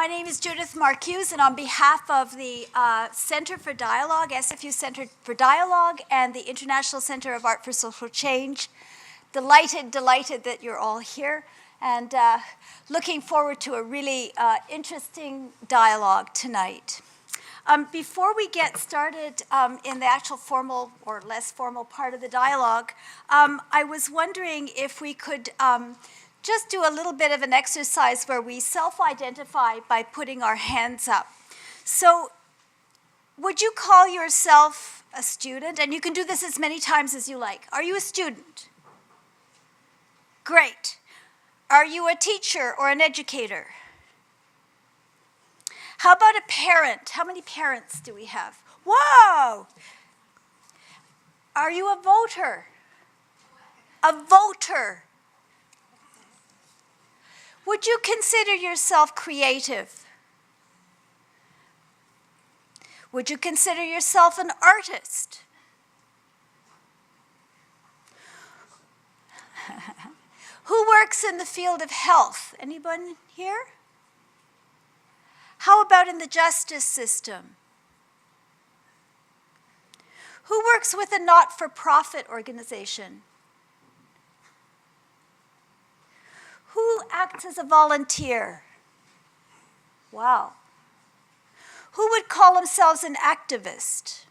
My name is Judith Marcuse, and on behalf of the Center for Dialogue, SFU Center for Dialogue, and the International Center of Art for Social Change, delighted that you're all here, and looking forward to a really interesting dialogue tonight. Before we get started in the actual formal or less formal part of the dialogue, I was wondering if we could just do a little bit of an exercise where we self-identify by putting our hands up. So would you call yourself a student? And you can do this as many times as you like. Are you a student? Great. Are you a teacher or an educator? How about a parent? How many parents do we have? Whoa! Are you a voter? A voter. Would you consider yourself creative? Would you consider yourself an artist? Who works in the field of health? Anyone here? How about in the justice system? Who works with a not-for-profit organization? Who acts as a volunteer? Wow. Who would call themselves an activist?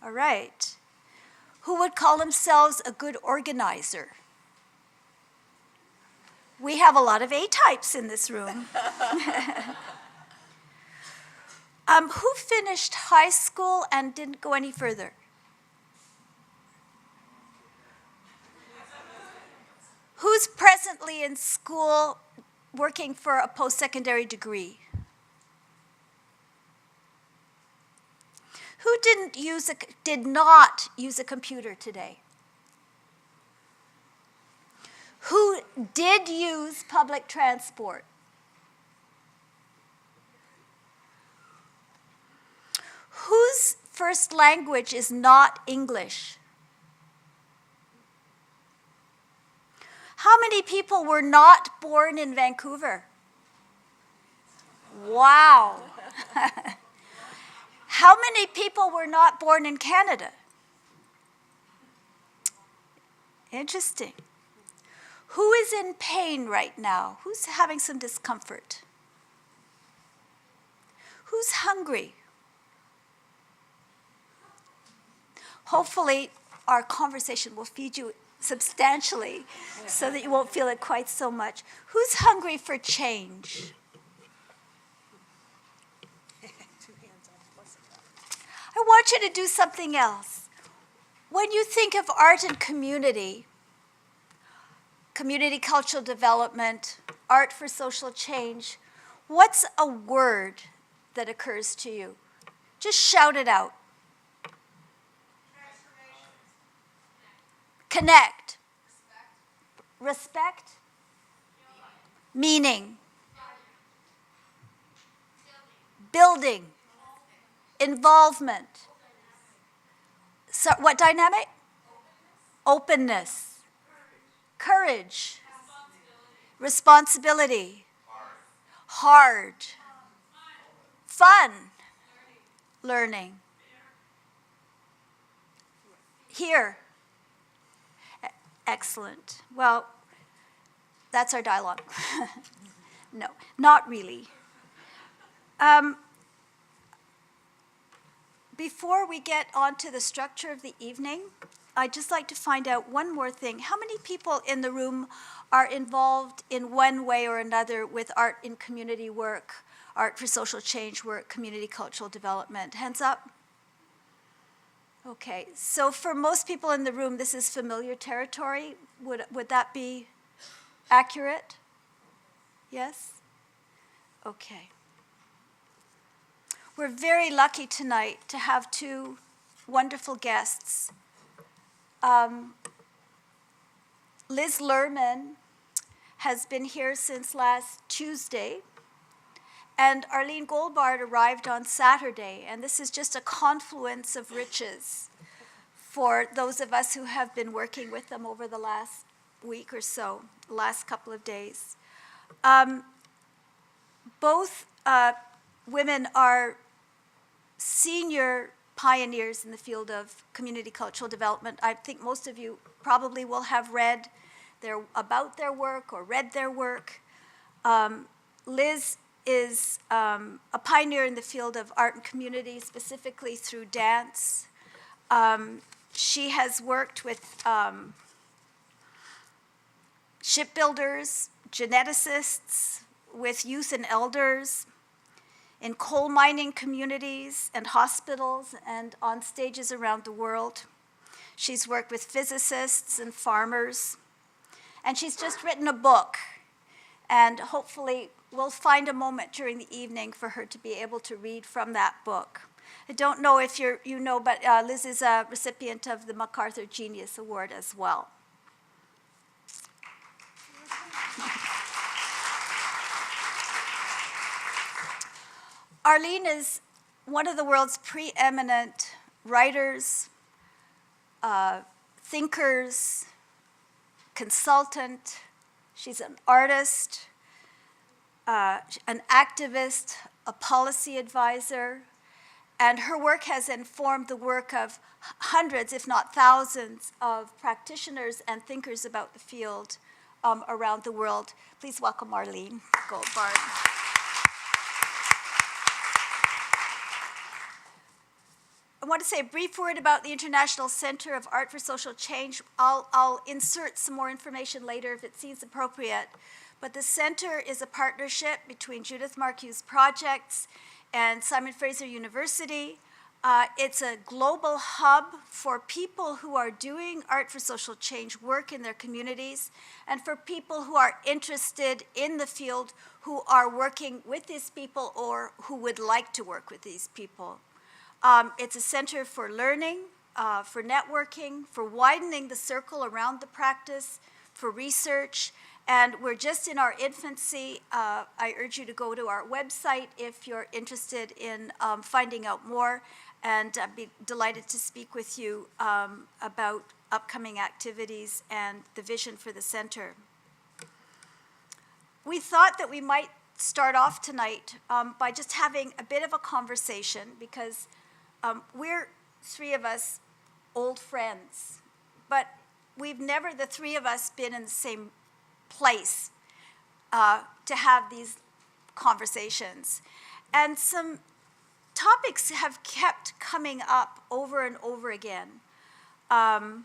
All right. Who would call themselves a good organizer? We have a lot of A-types in this room. Who finished high school and didn't go any further? Who's presently in school working for a post-secondary degree? Who did not use a computer today? Who did use public transport? Whose first language is not English? How many people were not born in Vancouver? Wow. How many people were not born in Canada? Interesting. Who is in pain right now? Who's having some discomfort? Who's hungry? Hopefully, our conversation will feed you substantially so that you won't feel it quite so much. Who's hungry for change? I want you to do something else. When you think of art and community cultural development, art for social change, what's a word that occurs to you? Just shout it out. Connect. Respect. Meaning. Building. Involvement. So, what dynamic? Openness. Courage. Responsibility. Hard. Fun. Learning. Here. Excellent. Well, that's our dialogue. No, not really. Before we get on to the structure of the evening, I'd just like to find out one more thing. How many people in the room are involved in one way or another with art in community work, art for social change work, community cultural development? Hands up. Okay, so for most people in the room, this is familiar territory. Would that be accurate? Yes? Okay. We're very lucky tonight to have two wonderful guests. Liz Lerman has been here since last Tuesday, and Arlene Goldbard arrived on Saturday, and this is just a confluence of riches for those of us who have been working with them over the last week or so, the last couple of days. both women are senior pioneers in the field of community cultural development. I think most of you probably will have read about their work or read their work. Liz is a pioneer in the field of art and community, specifically through dance. She has worked with shipbuilders, geneticists, with youth and elders, in coal mining communities and hospitals and on stages around the world. She's worked with physicists and farmers. And she's just written a book. And hopefully we'll find a moment during the evening for her to be able to read from that book. I don't know if you know, but Liz is a recipient of the MacArthur Genius Award as well. Arlene is one of the world's preeminent writers, thinkers, consultant. She's an artist, an activist, a policy advisor, and her work has informed the work of hundreds, if not thousands, of practitioners and thinkers about the field around the world. Please welcome Arlene Goldbard. I want to say a brief word about the International Center of Art for Social Change. I'll insert some more information later if it seems appropriate. But the center is a partnership between Judith Marcuse Projects and Fraser University. It's a global hub for people who are doing art for social change work in their communities and for people who are interested in the field, who are working with these people or who would like to work with these people. It's a center for learning, for networking, for widening the circle around the practice, for research, and we're just in our infancy. I urge you to go to our website if you're interested in finding out more, and I'd be delighted to speak with you about upcoming activities and the vision for the center. We thought that we might start off tonight by just having a bit of a conversation, because we're three of us old friends, but we've never, the three of us, been in the same place to have these conversations. And some topics have kept coming up over and over again about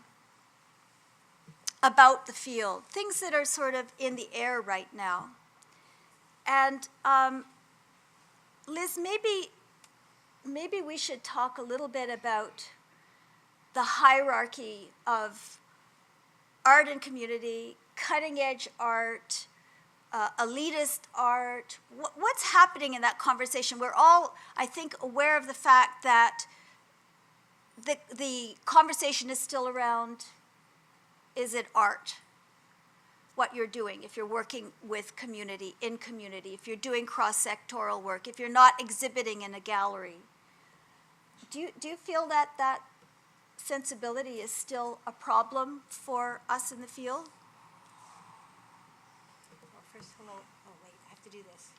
the field, things that are sort of in the air right now. And Liz, maybe we should talk a little bit about the hierarchy of art and community, cutting-edge art, elitist art. What's happening in that conversation? We're all, I think, aware of the fact that the conversation is still around, is it art? What you're doing, if you're working with community, in community, if you're doing cross-sectoral work, if you're not exhibiting in a gallery. Do you feel that that sensibility is still a problem for us in the field? Well, first, hello. Oh, wait, I have to do this.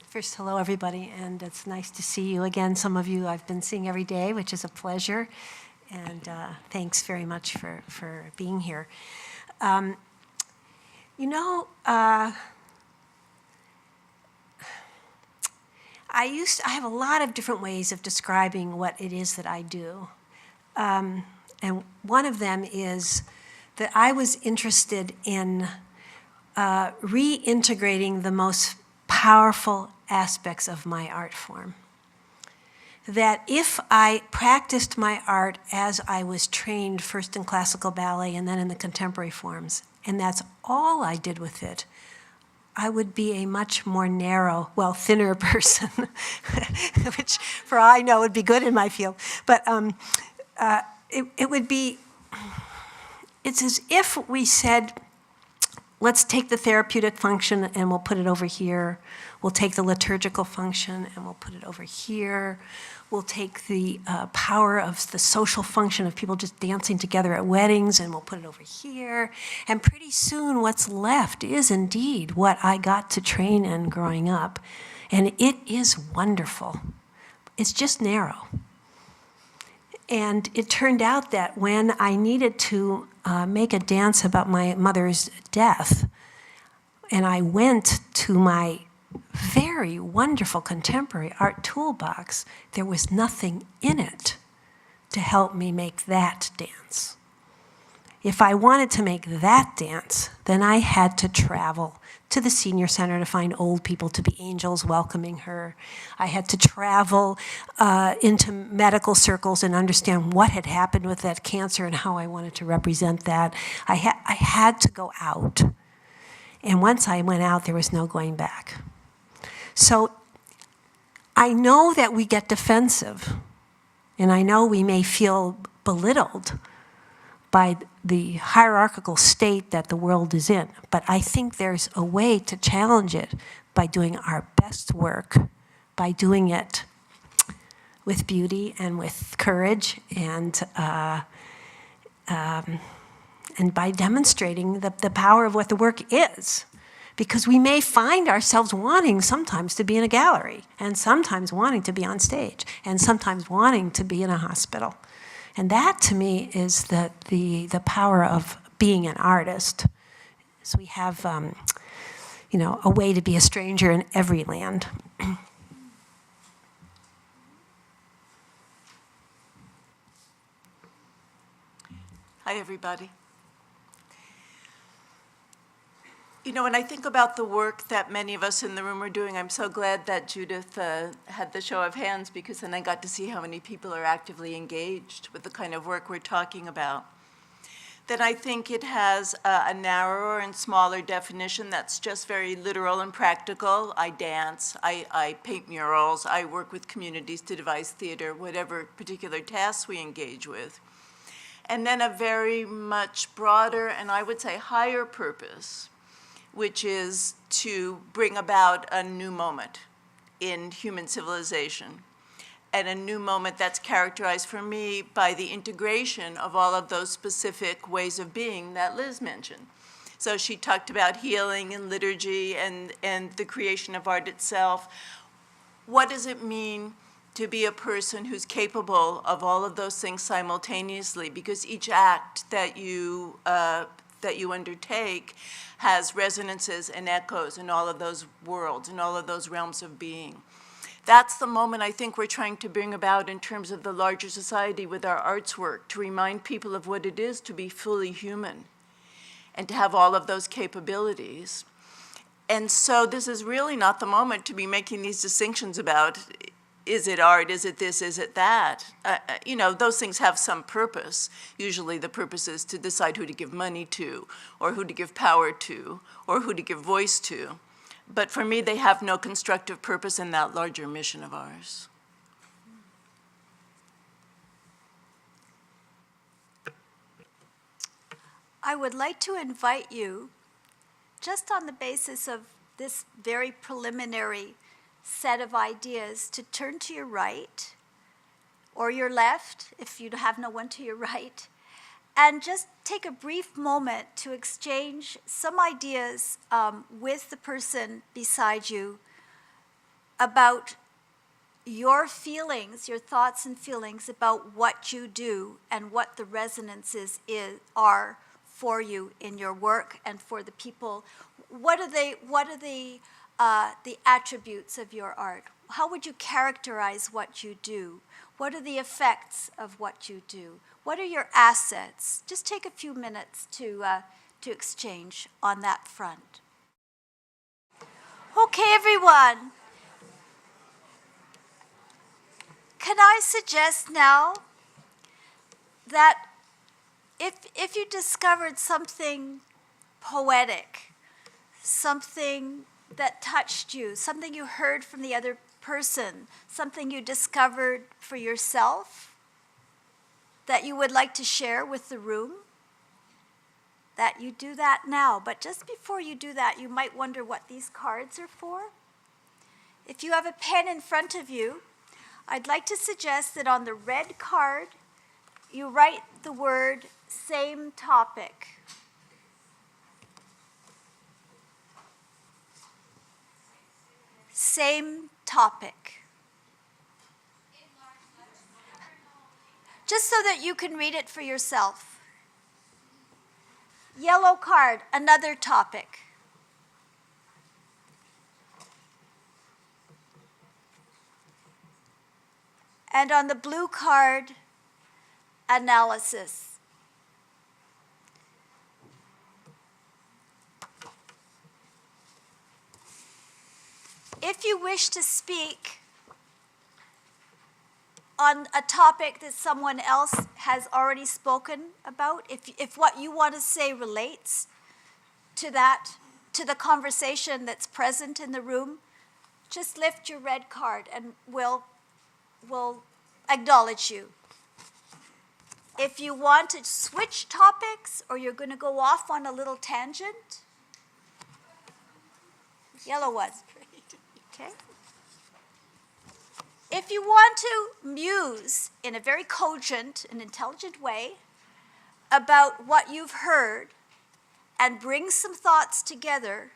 First, hello, everybody, and it's nice to see you again. Some of you I've been seeing every day, which is a pleasure, and thanks very much for being here. I have a lot of different ways of describing what it is that I do. And one of them is that I was interested in reintegrating the most powerful aspects of my art form. That if I practiced my art as I was trained first in classical ballet and then in the contemporary forms, and that's all I did with it, I would be a much more narrow, well, thinner person, which for all I know would be good in my field. But it would be, it's as if we said, let's take the therapeutic function and we'll put it over here. We'll take the liturgical function and we'll put it over here. We'll take the power of the social function of people just dancing together at weddings and we'll put it over here. And pretty soon what's left is indeed what I got to train in growing up. And it is wonderful. It's just narrow. And it turned out that when I needed to make a dance about my mother's death, and I went to my very wonderful contemporary art toolbox, there was nothing in it to help me make that dance. If I wanted to make that dance, then I had to travel to the senior center to find old people to be angels welcoming her. I had to travel into medical circles and understand what had happened with that cancer and how I wanted to represent that. I had to go out. And once I went out, there was no going back. So I know that we get defensive, and I know we may feel belittled by the hierarchical state that the world is in, but I think there's a way to challenge it by doing our best work, by doing it with beauty and with courage, and by demonstrating the power of what the work is. Because we may find ourselves wanting sometimes to be in a gallery, and sometimes wanting to be on stage, and sometimes wanting to be in a hospital. And that, to me, is the power of being an artist. So we have, a way to be a stranger in every land. Hi, everybody. When I think about the work that many of us in the room are doing, I'm so glad that Judith had the show of hands, because then I got to see how many people are actively engaged with the kind of work we're talking about. Then I think it has a narrower and smaller definition that's just very literal and practical. I dance, I paint murals, I work with communities to devise theater, whatever particular tasks we engage with. And then a very much broader and I would say higher purpose, which is to bring about a new moment in human civilization, and a new moment that's characterized for me by the integration of all of those specific ways of being that Liz mentioned. So she talked about healing and liturgy and the creation of art itself. What does it mean to be a person who's capable of all of those things simultaneously? Because each act that you undertake has resonances and echoes in all of those worlds, in all of those realms of being. That's the moment I think we're trying to bring about in terms of the larger society with our arts work, to remind people of what it is to be fully human and to have all of those capabilities. And so this is really not the moment to be making these distinctions about, is it art, is it this, is it that? Those things have some purpose. Usually the purpose is to decide who to give money to, or who to give power to, or who to give voice to. But for me, they have no constructive purpose in that larger mission of ours. I would like to invite you, just on the basis of this very preliminary set of ideas, to turn to your right or your left, if you have no one to your right, and just take a brief moment to exchange some ideas with the person beside you about your feelings, your thoughts and feelings about what you do and what the resonances are for you in your work and for the people. What are the attributes of your art? How would you characterize what you do? What are the effects of what you do? What are your assets? Just take a few minutes to exchange on that front. Okay, everyone. Can I suggest now that if you discovered something poetic, something that touched you, something you heard from the other person, something you discovered for yourself that you would like to share with the room, that you do that now. But just before you do that, you might wonder what these cards are for. If you have a pen in front of you, I'd like to suggest that on the red card, you write the word same topic. Same topic. Just so that you can read it for yourself. Yellow card, another topic. And on the blue card, analysis. If you wish to speak on a topic that someone else has already spoken about, if what you want to say relates to that, to the conversation that's present in the room, just lift your red card and we'll acknowledge you. If you want to switch topics or you're going to go off on a little tangent, yellow one. Okay. If you want to muse in a very cogent and intelligent way about what you've heard and bring some thoughts together,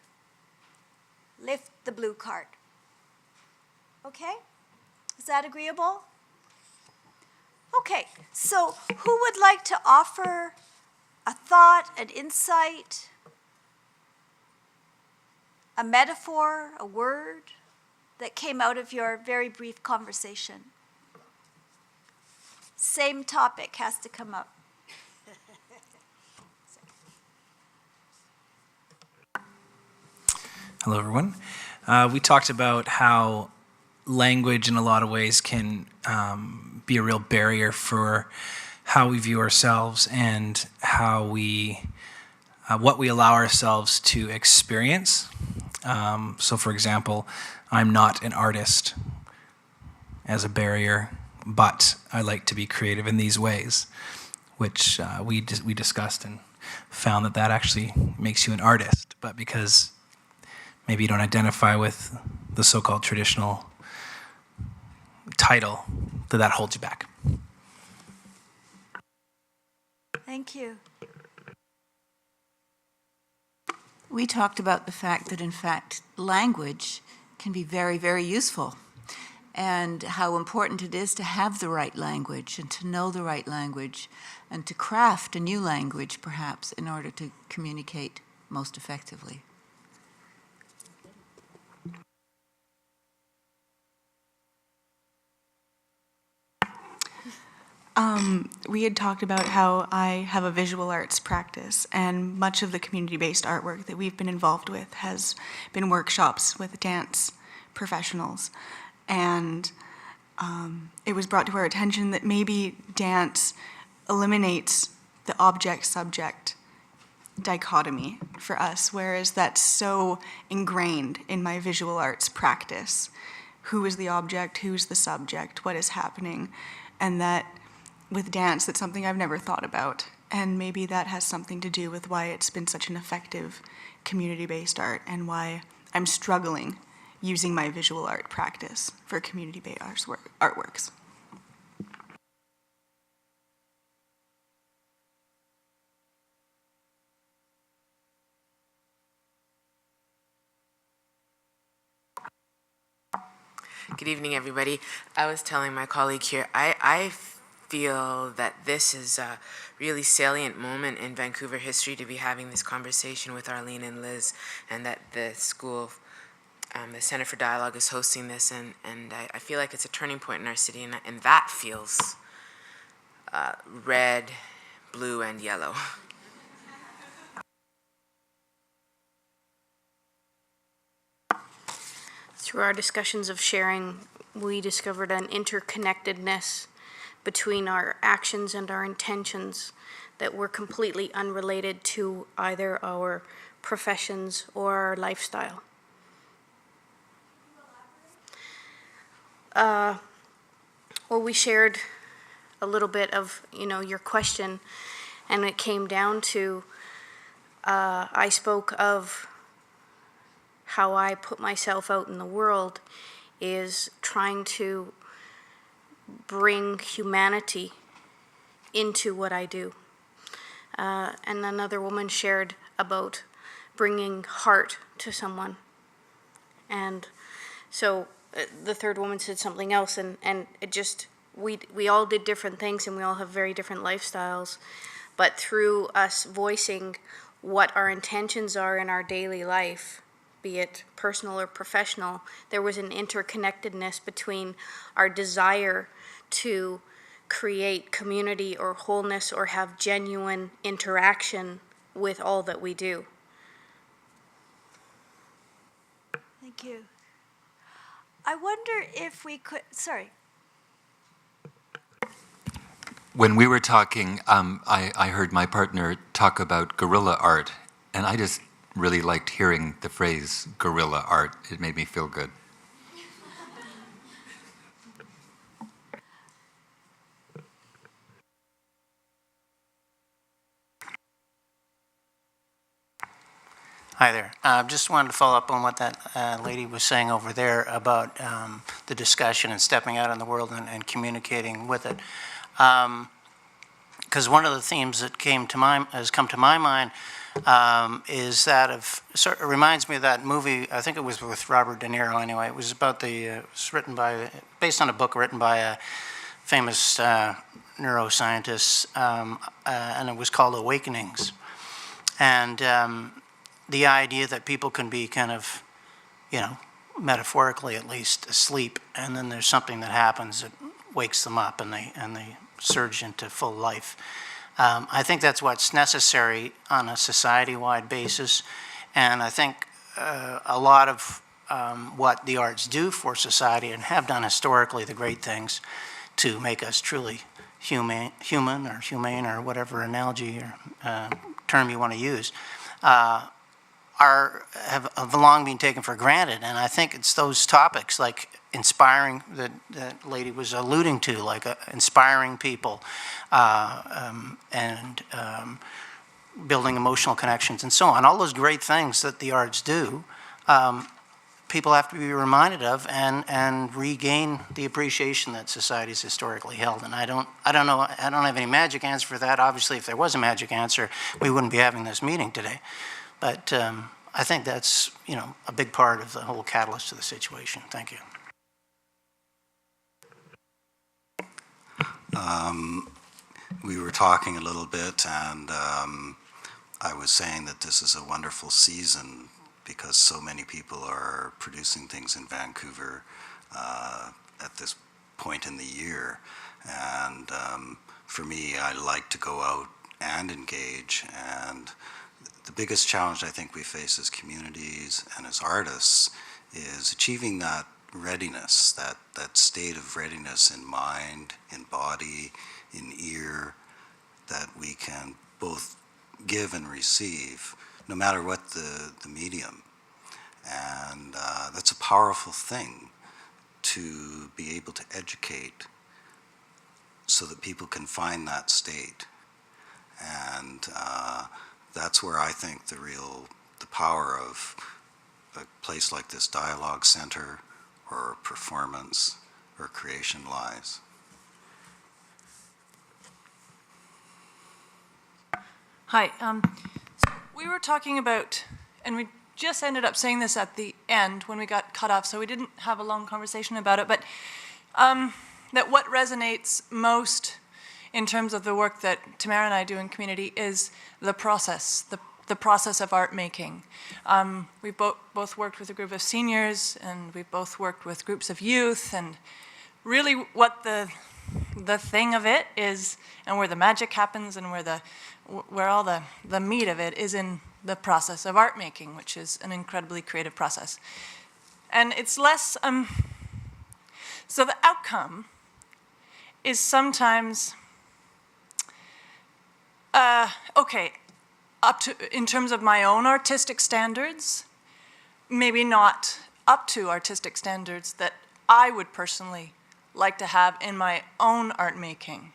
lift the blue card. Okay? Is that agreeable? Okay, so who would like to offer a thought, an insight, a metaphor, a word that came out of your very brief conversation? Same topic has to come up. Hello, everyone. We talked about how language in a lot of ways can be a real barrier for how we view ourselves and how what we allow ourselves to experience. So for example, I'm not an artist as a barrier, but I like to be creative in these ways, which we discussed and found that actually makes you an artist, but because maybe you don't identify with the so-called traditional title, that holds you back. Thank you. We talked about the fact that, in fact, language can be very, very useful, and how important it is to have the right language and to know the right language and to craft a new language, perhaps, in order to communicate most effectively. We had talked about how I have a visual arts practice, and much of the community-based artwork that we've been involved with has been workshops with dance professionals. And it was brought to our attention that maybe dance eliminates the object-subject dichotomy for us, whereas that's so ingrained in my visual arts practice. Who is the object? Who's the subject? What is happening? And that with dance, that's something I've never thought about. And maybe that has something to do with why it's been such an effective community-based art and why I'm struggling using my visual art practice for community-based artworks. Good evening, everybody. I was telling my colleague here, I feel that this is a really salient moment in Vancouver history to be having this conversation with Arlene and Liz, and that the school, the Center for Dialogue is hosting this, and I feel like it's a turning point in our city, and that feels red, blue, and yellow. Through our discussions of sharing, we discovered an interconnectedness between our actions and our intentions that were completely unrelated to either our professions or our lifestyle. Well, we shared a little bit of, your question, and it came down to I spoke of how I put myself out in the world is trying to bring humanity into what I do. And another woman shared about bringing heart to someone. And so the third woman said something else, and it just, we all did different things, and we all have very different lifestyles. But through us voicing what our intentions are in our daily life, be it personal or professional, there was an interconnectedness between our desire to create community or wholeness or have genuine interaction with all that we do. Thank you. I wonder if we could, sorry. When we were talking, I heard my partner talk about guerrilla art, and I just really liked hearing the phrase guerrilla art. It made me feel good. Hi there. Just wanted to follow up on what that lady was saying over there about the discussion and stepping out in the world and communicating with it. Because one of the themes that has come to my mind is that of, sort of reminds me of that movie, I think it was with Robert De Niro anyway. It was about it was based on a book written by a famous neuroscientist, and it was called Awakenings. And the idea that people can be kind of, metaphorically at least, asleep, and then there's something that happens that wakes them up, and they surge into full life. I think that's what's necessary on a society-wide basis, and I think a lot of what the arts do for society and have done historically, the great things to make us truly human or humane or whatever analogy or term you want to use, have long been taken for granted. And I think it's those topics like inspiring that lady was alluding to, like inspiring people and building emotional connections and so on. All those great things that the arts do, people have to be reminded of and regain the appreciation that society's historically held. And I don't have any magic answer for that. Obviously, if there was a magic answer, we wouldn't be having this meeting today. But I think that's, a big part of the whole catalyst of the situation. Thank you. We were talking a little bit, and I was saying that this is a wonderful season because so many people are producing things in Vancouver at this point in the year. And for me, I like to go out and engage, and the biggest challenge I think we face as communities and as artists is achieving that readiness, that state of readiness in mind, in body, in ear, that we can both give and receive, no matter what the medium. And that's a powerful thing, to be able to educate so that people can find that state. And that's where I think the power of a place like this dialogue center or performance or creation lies. Hi. We were talking about, and we just ended up saying this at the end when we got cut off, so we didn't have a long conversation about it, but that what resonates most in terms of the work that Tamara and I do in community is the process, the process of art making. We've both worked with a group of seniors, and we've both worked with groups of youth, and really what the thing of it is, and where the magic happens, and where all the meat of it is in the process of art making, which is an incredibly creative process. And it's less, so the outcome is sometimes, up to, in terms of my own artistic standards, maybe not up to artistic standards that I would personally like to have in my own art making.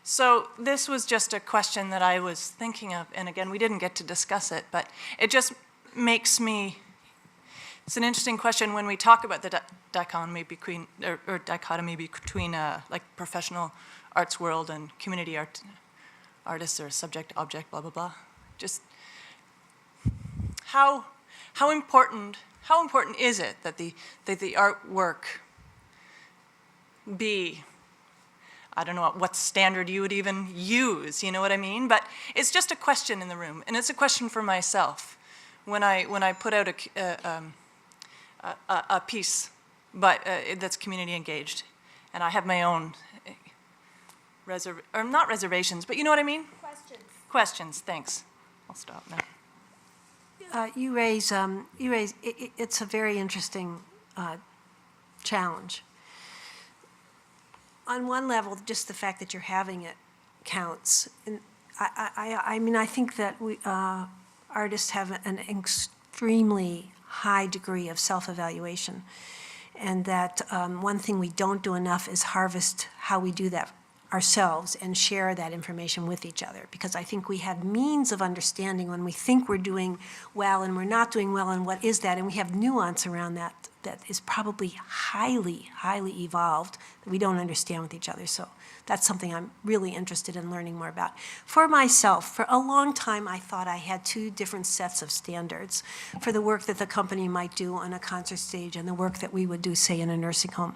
So this was just a question that I was thinking of, and again, we didn't get to discuss it, but it just makes me, it's an interesting question when we talk about the dichotomy between, like professional arts world and community artists or subject, object, blah, blah, blah. Just how important is it that the artwork be, I don't know what standard you would even use, you know what I mean? But it's just a question in the room, and it's a question for myself. When I put out a piece, but that's community engaged, and I have my own not reservations, but you know what I mean? Questions. Thanks. I'll stop now. You raise it's a very interesting challenge. On one level, just the fact that you're having it counts. And I mean, I think that artists have an extremely high degree of self-evaluation, and that one thing we don't do enough is harvest how we do that ourselves and share that information with each other, because I think we have means of understanding when we think we're doing well and we're not doing well, and what is that, and we have nuance around that that is probably highly, highly evolved that we don't understand with each other. So that's something I'm really interested in learning more about. For myself, for a long time, I thought I had two different sets of standards for the work that the company might do on a concert stage and the work that we would do, say, in a nursing home.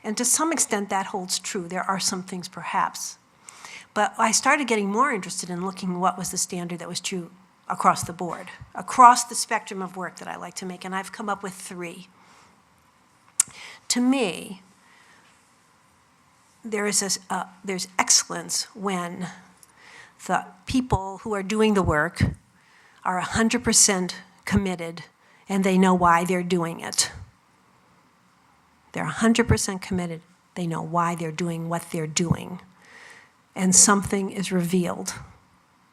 And to some extent, that holds true. There are some things, perhaps. But I started getting more interested in looking what was the standard that was true across the board, across the spectrum of work that I like to make, and I've come up with three. To me, there's excellence when the people who are doing the work are 100% committed and they know why they're doing it. They're 100% committed. They know why they're doing what they're doing. And something is revealed,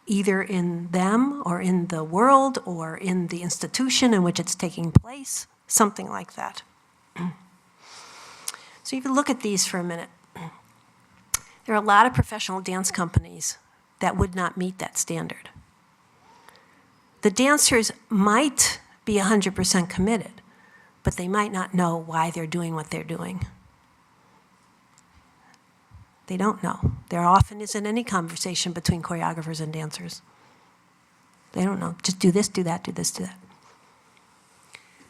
either in them or in the world or in the institution in which it's taking place, something like that. So you can look at these for a minute. There are a lot of professional dance companies that would not meet that standard. The dancers might be 100% committed, but they might not know why they're doing what they're doing. They don't know. There often isn't any conversation between choreographers and dancers. They don't know. Just do this, do that, do this, do that.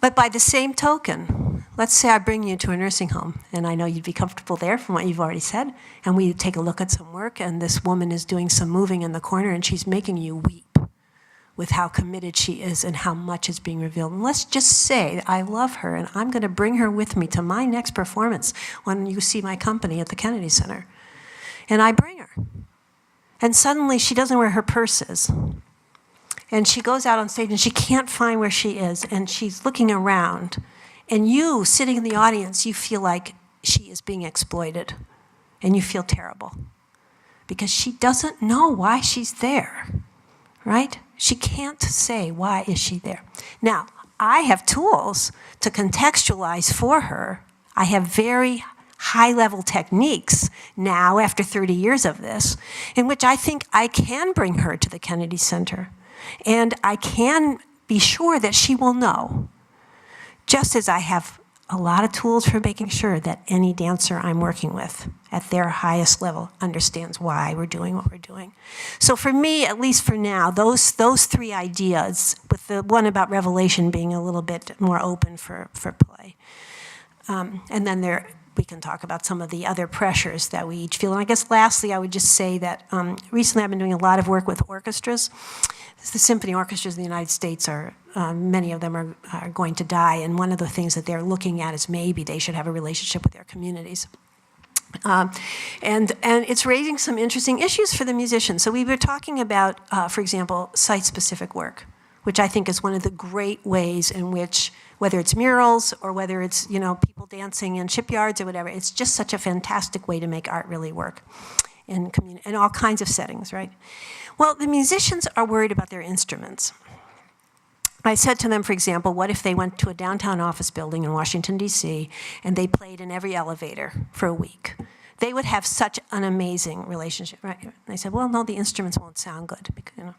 But by the same token, let's say I bring you to a nursing home, and I know you'd be comfortable there from what you've already said, and we take a look at some work, and this woman is doing some moving in the corner, and she's making you weep with how committed she is and how much is being revealed. And let's just say I love her, and I'm going to bring her with me to my next performance when you see my company at the Kennedy Center. And I bring her. And suddenly she doesn't know where her purse is. And she goes out on stage and she can't find where she is, and she's looking around. And you, sitting in the audience, you feel like she is being exploited. And you feel terrible. Because she doesn't know why she's there, right? She can't say, why is she there? Now, I have tools to contextualize for her. I have very high-level techniques now, after 30 years of this, in which I think I can bring her to the Kennedy Center. And I can be sure that she will know, just as I have a lot of tools for making sure that any dancer I'm working with at their highest level understands why we're doing what we're doing. So for me, at least for now, those three ideas, with the one about revelation being a little bit more open for play. And then we can talk about some of the other pressures that we each feel. And I guess lastly, I would just say that recently I've been doing a lot of work with orchestras. The symphony orchestras in the United States are, many of them are going to die, and one of the things that they're looking at is maybe they should have a relationship with their communities. And it's raising some interesting issues for the musicians. So we were talking about, for example, site-specific work, which I think is one of the great ways in which, whether it's murals or whether it's people dancing in shipyards or whatever, it's just such a fantastic way to make art really work in all kinds of settings, right? Well, the musicians are worried about their instruments. I said to them, for example, what if they went to a downtown office building in Washington, D.C., and they played in every elevator for a week? they would have such an amazing relationship, right? And I said, well, no, the instruments won't sound good. Because, you know.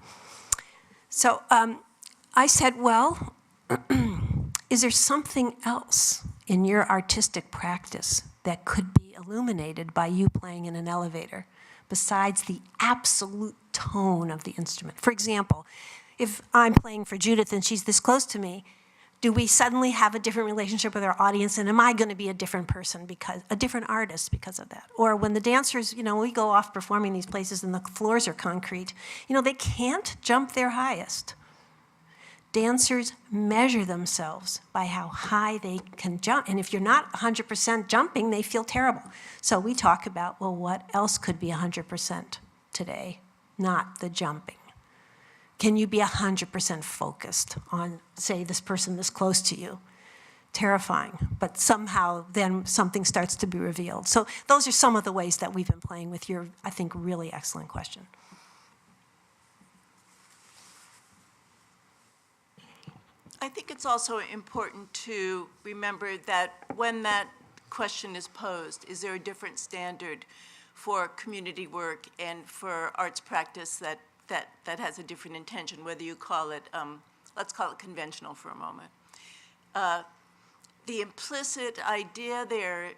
So I said, well, is there something else in your artistic practice that could be illuminated by you playing in an elevator besides the absolute tone of the instrument? For example, if I'm playing for Judith and she's this close to me, do we suddenly have a different relationship with our audience, and am I going to be a different person, because a different artist because of that? Or when the dancers, you know, we go off performing these places and the floors are concrete, you know, they can't jump their highest. Dancers measure themselves by how high they can jump, and if you're not 100% jumping, they feel terrible. So we talk about, well, what else could be 100% today, not the jumping? Can you be 100% focused on, say, this person this close to you? Terrifying, but somehow then something starts to be revealed. So those are some of the ways that we've been playing with your, I think, really excellent question. I think it's also important to remember that when that question is posed, is there a different standard for community work and for arts practice that has a different intention, whether you call it, let's call it conventional for a moment. The implicit idea there,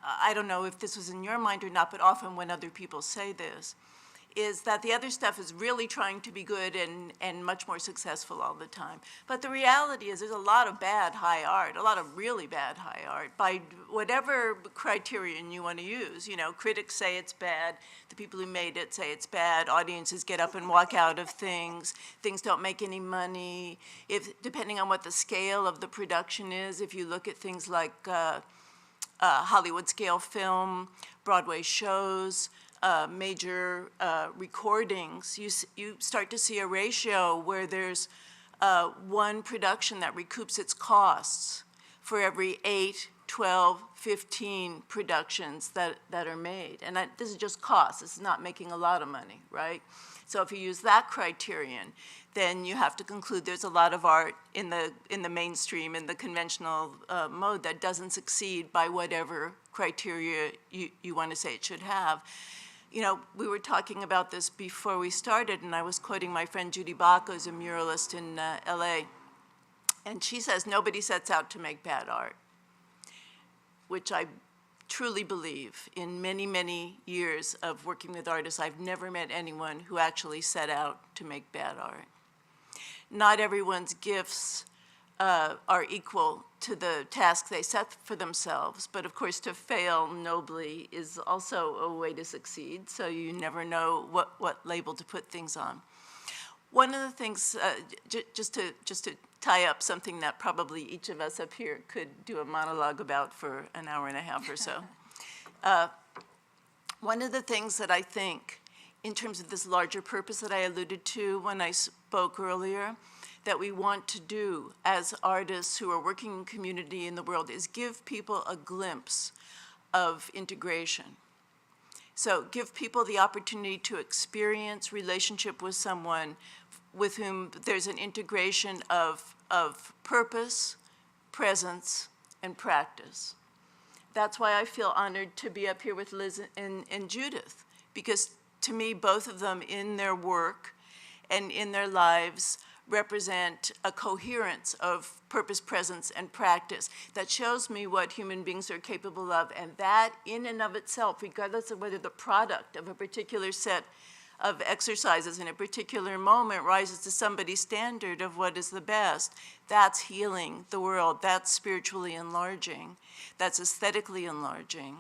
I don't know if this was in your mind or not, but often when other people say this, is that the other stuff is really trying to be good and much more successful all the time. But the reality is there's a lot of bad high art, a lot of really bad high art, by whatever criterion you want to use. You know, critics say it's bad, the people who made it say it's bad, audiences get up and walk out of things don't make any money. Depending on what the scale of the production is, if you look at things like Hollywood scale film, Broadway shows, major recordings, you start to see a ratio where there's one production that recoups its costs for every 8, 12, 15 productions that are made. And this is just cost. This is not making a lot of money, right? So if you use that criterion, then you have to conclude there's a lot of art in the mainstream, in the conventional mode that doesn't succeed by whatever criteria you want to say it should have. You know, we were talking about this before we started, and I was quoting my friend Judy Baca, who's a muralist in LA, and she says nobody sets out to make bad art, which I truly believe. In many, many years of working with artists, I've never met anyone who actually set out to make bad art. Not everyone's gifts are equal to the task they set for themselves, but of course to fail nobly is also a way to succeed, so you never know what label to put things on. One of the things, just to tie up something that probably each of us up here could do a monologue about for an hour and a half or so. One of the things that I think, in terms of this larger purpose that I alluded to when I spoke earlier, that we want to do as artists who are working in community in the world is give people a glimpse of integration. So give people the opportunity to experience relationship with someone with whom there's an integration of purpose, presence, and practice. That's why I feel honored to be up here with Liz and Judith, because to me, both of them in their work and in their lives represent a coherence of purpose, presence, and practice that shows me what human beings are capable of, and that in and of itself, regardless of whether the product of a particular set of exercises in a particular moment rises to somebody's standard of what is the best, that's healing the world, that's spiritually enlarging, that's aesthetically enlarging,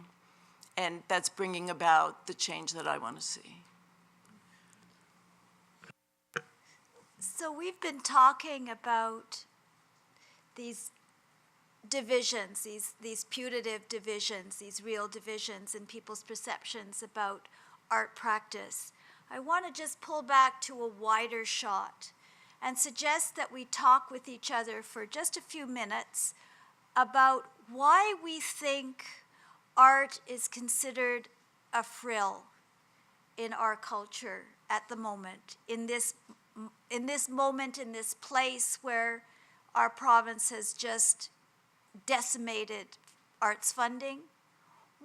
and that's bringing about the change that I want to see. So we've been talking about these divisions, these putative divisions, these real divisions in people's perceptions about art practice. I want to just pull back to a wider shot and suggest that we talk with each other for just a few minutes about why we think art is considered a frill in our culture at the moment, in this moment, in this place where our province has just decimated arts funding,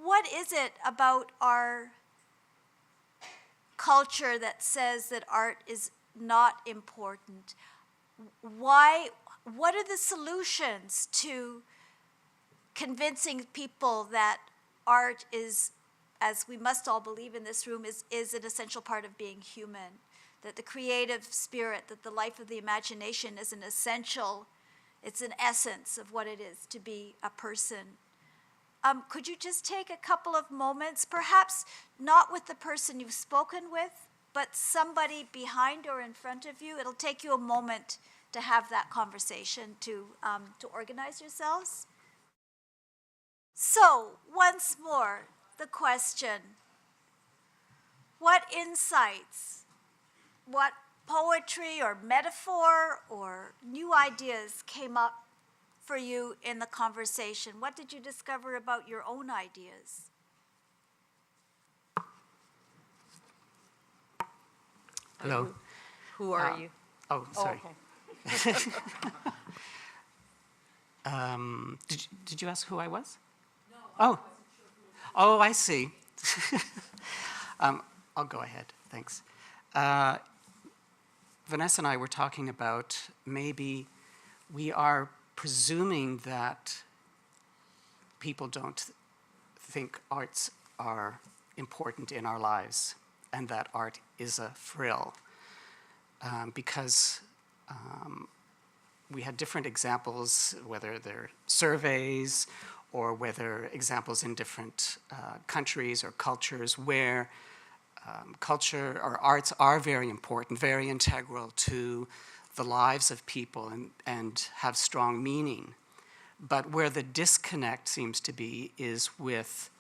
what is it about our culture that says that art is not important? What are the solutions to convincing people that art is, as we must all believe in this room, is an essential part of being human, that the creative spirit, that the life of the imagination is an essential, it's an essence of what it is to be a person? Could you just take a couple of moments, perhaps not with the person you've spoken with, but somebody behind or in front of you? It'll take you a moment to have that conversation, to organize yourselves. So, once more, the question, what insights, what poetry or metaphor or new ideas came up for you in the conversation? What did you discover about your own ideas? Hello. Who are you? Oh, sorry. Did you ask who I was? No. Oh, I see. I'll go ahead. Thanks. Vanessa and I were talking about maybe we are presuming that people don't think arts are important in our lives and that art is a frill. Because we had different examples, whether they're surveys or whether examples in different countries or cultures where culture or arts are very important, very integral to the lives of people and have strong meaning. But where the disconnect seems to be is with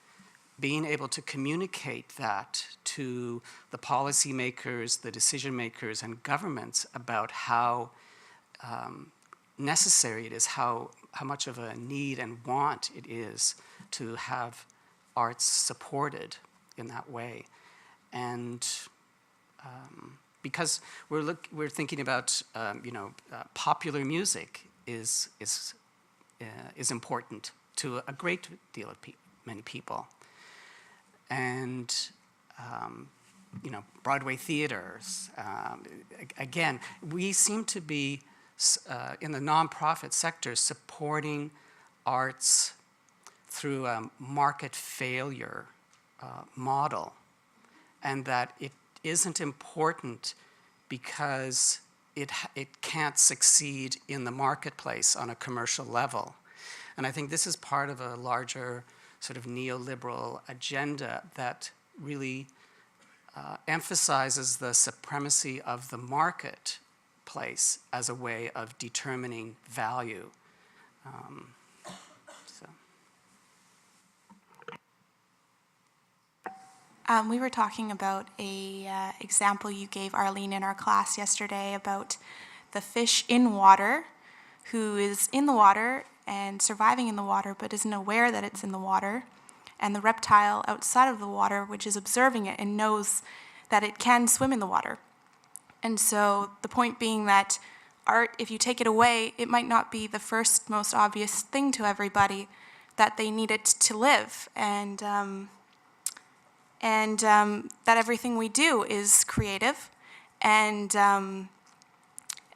being able to communicate that to the policymakers, the decision makers, and governments about how necessary it is, how much of a need and want it is to have arts supported in that way. And because we're thinking about popular music is important to a great deal of many people, and Broadway theaters. Again, we seem to be in the nonprofit sector supporting arts through a market failure model, and that it isn't important because it can't succeed in the marketplace on a commercial level. And I think this is part of a larger sort of neoliberal agenda that really emphasizes the supremacy of the marketplace as a way of determining value. We were talking about a example you gave, Arlene, in our class yesterday about the fish in water who is in the water and surviving in the water but isn't aware that it's in the water, and the reptile outside of the water which is observing it and knows that it can swim in the water. And so the point being that art, if you take it away, it might not be the first most obvious thing to everybody that they need it to live, and that everything we do is creative, and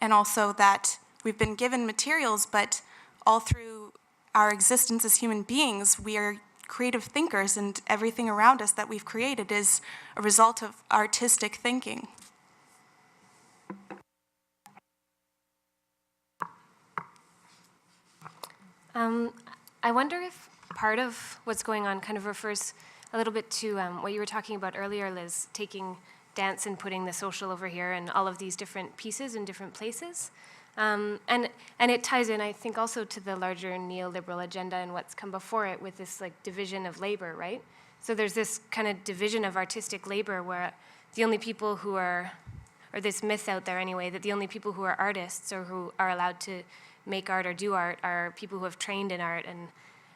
also that we've been given materials, but all through our existence as human beings, we are creative thinkers, and everything around us that we've created is a result of artistic thinking. I wonder if part of what's going on kind of refers a little bit to what you were talking about earlier, Liz, taking dance and putting the social over here and all of these different pieces in different places. And it ties in, I think, also to the larger neoliberal agenda and what's come before it with this like division of labor, right? So there's this kind of division of artistic labor where the only people who are, or this myth out there anyway, that the only people who are artists or who are allowed to make art or do art are people who have trained in art,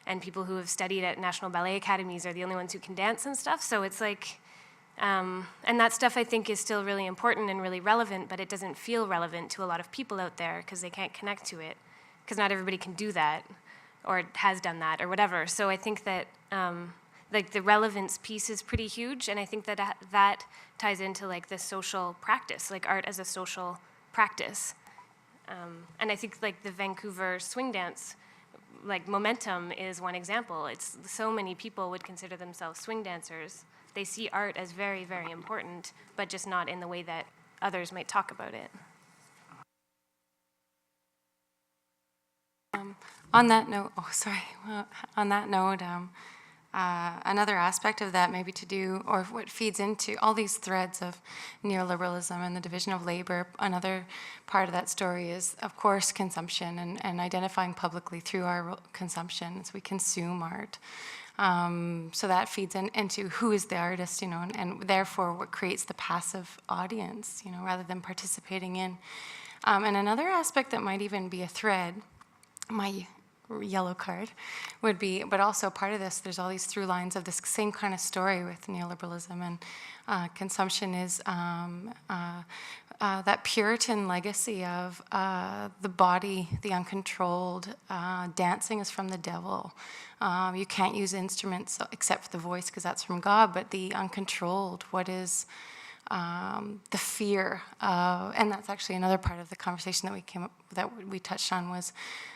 and people who have studied at National Ballet Academies are the only ones who can dance and stuff. So it's like, and that stuff I think is still really important and really relevant, but it doesn't feel relevant to a lot of people out there because they can't connect to it, because not everybody can do that or has done that or whatever. So I think that like the relevance piece is pretty huge, and I think that that ties into like the social practice, like art as a social practice. And I think like the Vancouver swing dance, like momentum is one example. It's so many people would consider themselves swing dancers. They see art as very, very important, but just not in the way that others might talk about it. On that note, another aspect of that maybe to do, or what feeds into all these threads of neoliberalism and the division of labor, another part of that story is, of course, consumption and identifying publicly through our consumption as we consume art. So that feeds into who is the artist, and therefore what creates the passive audience, rather than participating in. And another aspect that might even be a thread, my yellow card would be, but also part of this, there's all these through lines of this same kind of story with neoliberalism and consumption is that Puritan legacy of the body, the uncontrolled, dancing is from the devil. You can't use instruments except for the voice because that's from God, but the uncontrolled, what is the fear, and that's actually another part of the conversation that we touched on was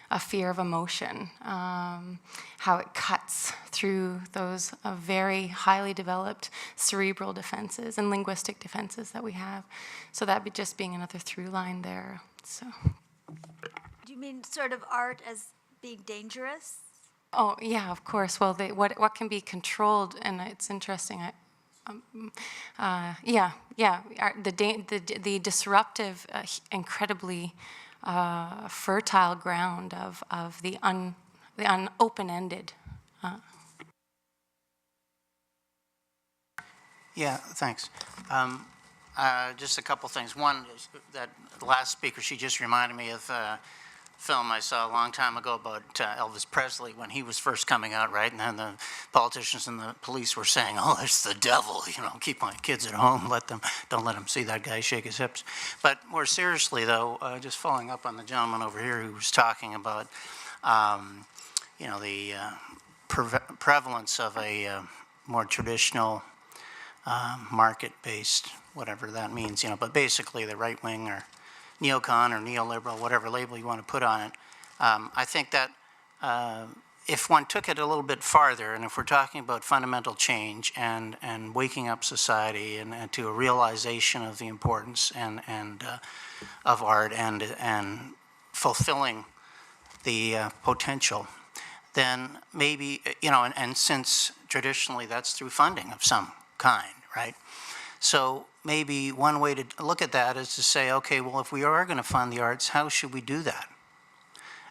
a fear of emotion, how it cuts through those very highly developed cerebral defenses and linguistic defenses that we have. So that be just being another through line there. So. Do you mean sort of art as being dangerous? Oh yeah, of course. Well, what can be controlled, and it's interesting. The disruptive, incredibly fertile ground of the open-ended. Yeah, thanks. Just a couple things. One is that the last speaker, she just reminded me of a film I saw a long time ago about Elvis Presley when he was first coming out, right? And then the politicians and the police were saying, "Oh, it's the devil, keep my kids at home, don't let them see that guy shake his hips." But more seriously, though, just following up on the gentleman over here who was talking about, the prevalence of a more traditional market-based, whatever that means, but basically the right wing or neocon or neoliberal, whatever label you want to put on it. I think that if one took it a little bit farther, and if we're talking about fundamental change and waking up society and to a realization of the importance and of art and fulfilling the potential, then maybe, and since traditionally that's through funding of some kind, right? So maybe one way to look at that is to say, okay, well, if we are going to fund the arts, how should we do that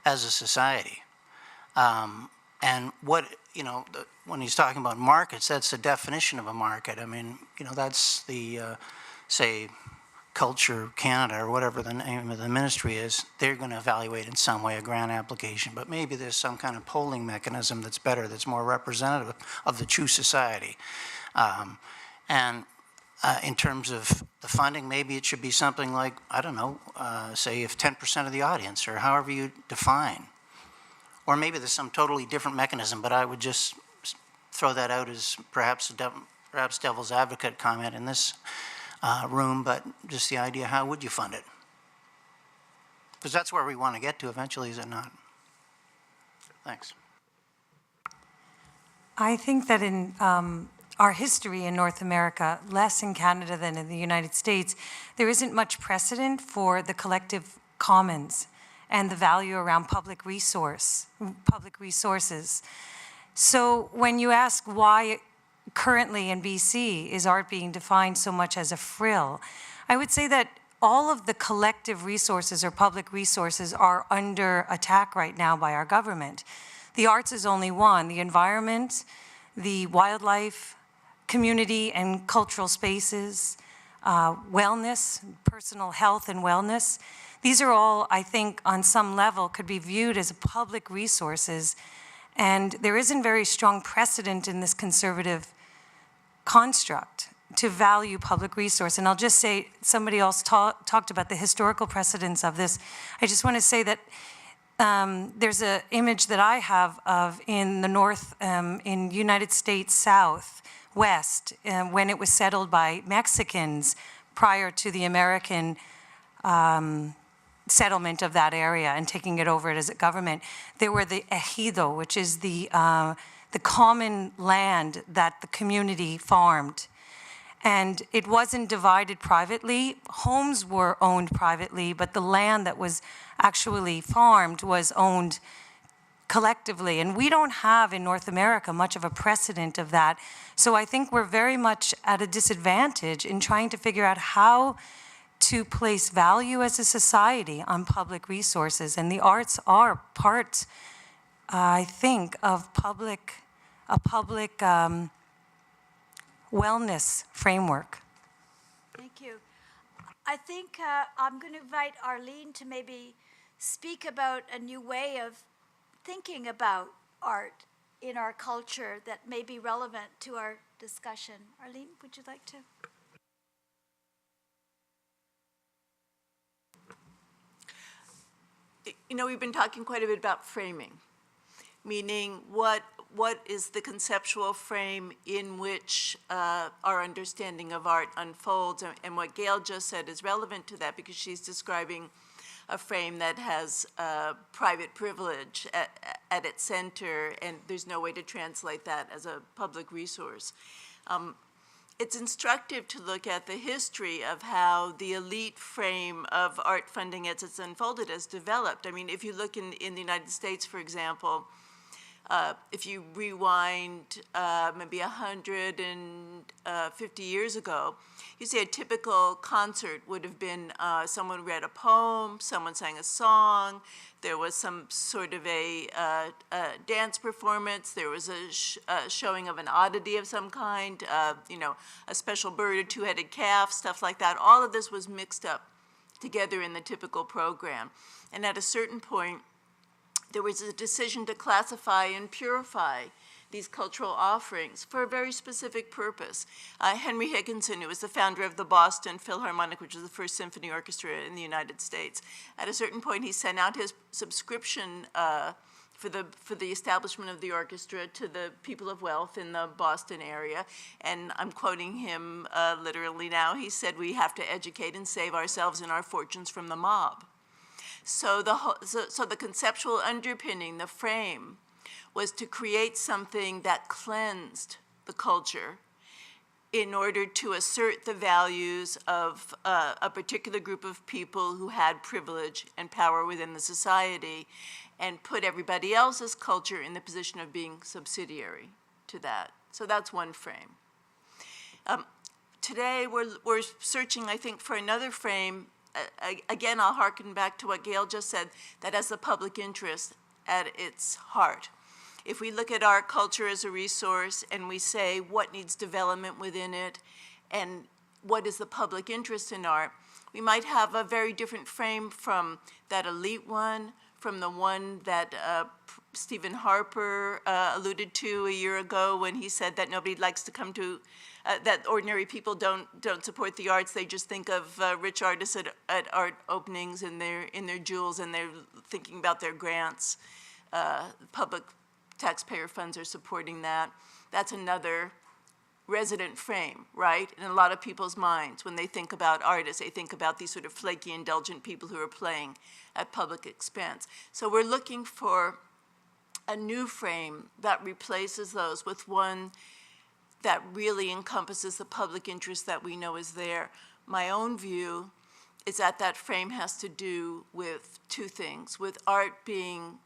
as a society? And what, when he's talking about markets, that's the definition of a market. I mean, that's the, say, Culture Canada or whatever the name of the ministry is. They're going to evaluate in some way a grant application, but maybe there's some kind of polling mechanism that's better, that's more representative of the true society. In terms of the funding, maybe it should be something like, I don't know, say if 10% of the audience, or however you define. Or maybe there's some totally different mechanism, but I would just throw that out as perhaps devil's advocate comment in this room, but just the idea, how would you fund it? Because that's where we want to get to eventually, is it not? Thanks. I think that in our history in North America, less in Canada than in the United States, there isn't much precedent for the collective commons and the value around public resources. So when you ask why currently in BC is art being defined so much as a frill, I would say that all of the collective resources or public resources are under attack right now by our government. The arts is only one. The environment, the wildlife, community and cultural spaces, wellness, personal health and wellness. These are all, I think, on some level could be viewed as public resources, and there isn't very strong precedent in this conservative construct to value public resource. And I'll just say, somebody else talked about the historical precedence of this. I just want to say that there's an image that I have of in the north, in United States Southwest, when it was settled by Mexicans prior to the American settlement of that area and taking it over as a government. There were the ejido, which is the common land that the community farmed. And it wasn't divided privately. Homes were owned privately, but the land that was actually farmed was owned collectively. And we don't have in North America much of a precedent of that. So I think we're very much at a disadvantage in trying to figure out how to place value as a society on public resources. And the arts are part, I think, of a public wellness framework. Thank you. I think I'm going to invite Arlene to maybe speak about a new way of thinking about art in our culture that may be relevant to our discussion. Arlene, would you like to? You know, we've been talking quite a bit about framing, meaning what is the conceptual frame in which our understanding of art unfolds, and what Gail just said is relevant to that because she's describing a frame that has private privilege at its center, and there's no way to translate that as a public resource. It's instructive to look at the history of how the elite frame of art funding as it's unfolded has developed. I mean, if you look in the United States, for example, if you rewind maybe 150 years ago, you see a typical concert would have been someone read a poem, someone sang a song, there was some sort of a dance performance, there was a showing of an oddity of some kind, you know, a special bird, a two-headed calf, stuff like that. All of this was mixed up together in the typical program. And at a certain point, there was a decision to classify and purify these cultural offerings for a very specific purpose. Henry Higginson, who was the founder of the Boston Philharmonic, which was the first symphony orchestra in the United States, at a certain point he sent out his subscription for the establishment of the orchestra to the people of wealth in the Boston area. And I'm quoting him literally now. He said, "We have to educate and save ourselves and our fortunes from the mob." So the conceptual underpinning, the frame, was to create something that cleansed the culture in order to assert the values of a particular group of people who had privilege and power within the society, and put everybody else's culture in the position of being subsidiary to that. So that's one frame. Today we're searching, I think, for another frame. Again, I'll hearken back to what Gail just said, that has the public interest at its heart. If we look at our culture as a resource and we say what needs development within it and what is the public interest in art, we might have a very different frame from that elite one, from the one that Stephen Harper alluded to a year ago when he said that nobody likes to come to, that ordinary people don't support the arts. They just think of rich artists at art openings in their jewels, and they're thinking about their grants. Public taxpayer funds are supporting that. That's another resident frame, right? In a lot of people's minds, when they think about artists, they think about these sort of flaky, indulgent people who are playing at public expense. So we're looking for a new frame that replaces those with one that really encompasses the public interest that we know is there. My own view is that that frame has to do with two things, with art being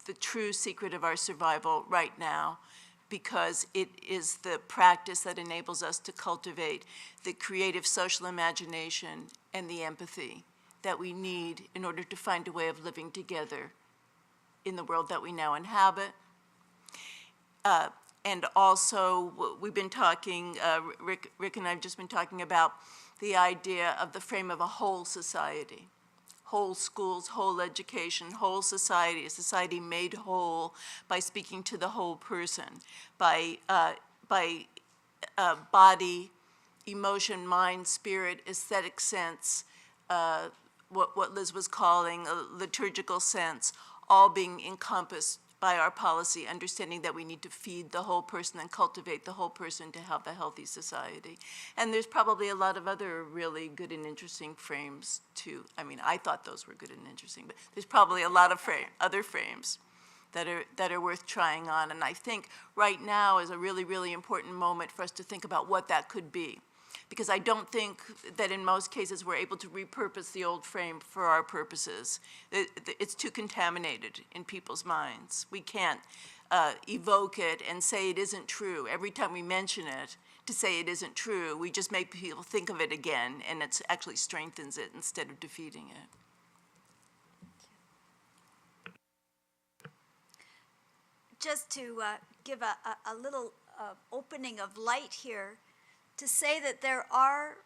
the true secret of our survival right now, because it is the practice that enables us to cultivate the creative social imagination and the empathy that we need in order to find a way of living together in the world that we now inhabit. And also, we've been talking, Rick and I have just been talking about the idea of the frame of a whole society. Whole schools, whole education, whole society, a society made whole by speaking to the whole person, by body, emotion, mind, spirit, aesthetic sense, what Liz was calling a liturgical sense, all being encompassed by our policy, understanding that we need to feed the whole person and cultivate the whole person to have a healthy society. And there's probably a lot of other really good and interesting frames too. I mean, I thought those were good and interesting, but there's probably a lot of other frames that are worth trying on. And I think right now is a really, really important moment for us to think about what that could be. Because I don't think that in most cases we're able to repurpose the old frame for our purposes. It's too contaminated in people's minds. We can't evoke it and say it isn't true. Every time we mention it, to say it isn't true, we just make people think of it again, and it actually strengthens it instead of defeating it. Just to give a little opening of light here, to say that there are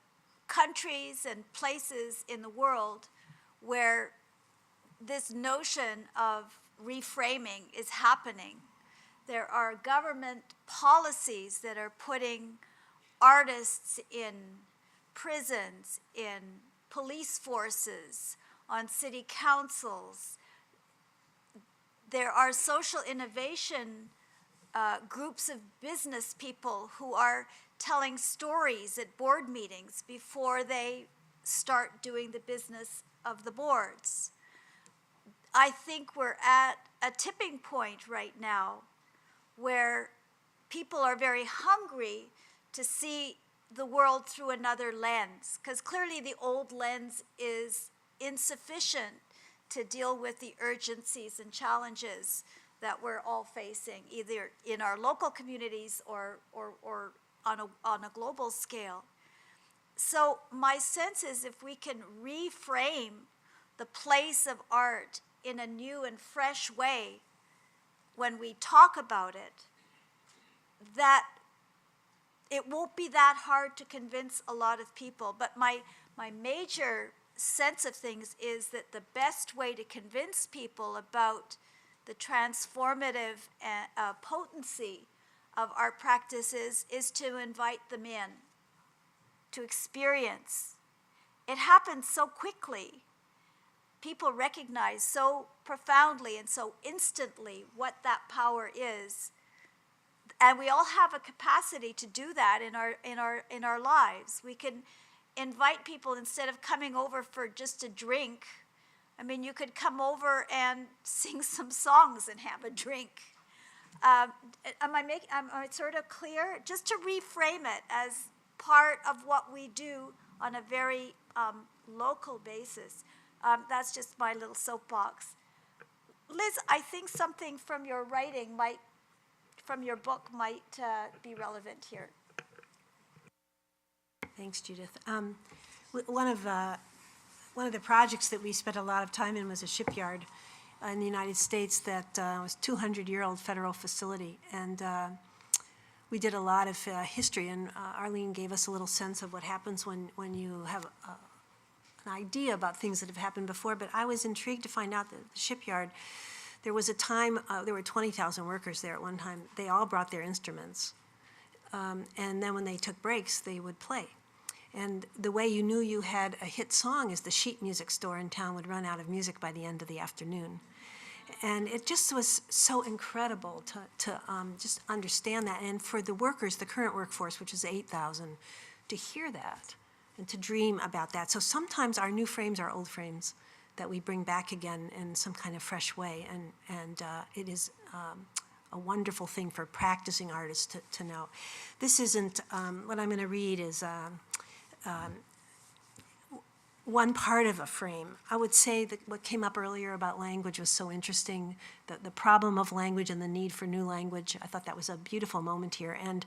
countries and places in the world where this notion of reframing is happening. There are government policies that are putting artists in prisons, in police forces, on city councils. There are social innovation groups of business people who are telling stories at board meetings before they start doing the business of the boards. I think we're at a tipping point right now where people are very hungry to see the world through another lens, because clearly the old lens is insufficient to deal with the urgencies and challenges that we're all facing, either in our local communities or on a global scale. So my sense is if we can reframe the place of art in a new and fresh way when we talk about it, that it won't be that hard to convince a lot of people. But my major sense of things is that the best way to convince people about the transformative potency of art practices is to invite them in, to experience. It happens so quickly. People recognize so profoundly and so instantly what that power is. And we all have a capacity to do that in our lives. We can invite people instead of coming over for just a drink. I mean, you could come over and sing some songs and have a drink. Am I sort of clear? Just to reframe it as part of what we do on a very local basis. That's just my little soapbox. Liz, I think something from your writing from your book might be relevant here. Thanks, Judith. One of the projects that we spent a lot of time in was a shipyard in the United States that was a 200-year-old federal facility. And we did a lot of history, and Arlene gave us a little sense of what happens when you have an idea about things that have happened before. But I was intrigued to find out that the shipyard, there was a time, there were 20,000 workers there at one time. They all brought their instruments. And then when they took breaks, they would play. And the way you knew you had a hit song is the sheet music store in town would run out of music by the end of the afternoon. And it just was so incredible to just understand that. And for the workers, the current workforce, which is 8,000, to hear that and to dream about that. So sometimes our new frames are old frames that we bring back again in some kind of fresh way. And it is a wonderful thing for practicing artists to know. This isn't, what I'm going to read is one part of a frame. I would say that what came up earlier about language was so interesting, the problem of language and the need for new language. I thought that was a beautiful moment here. And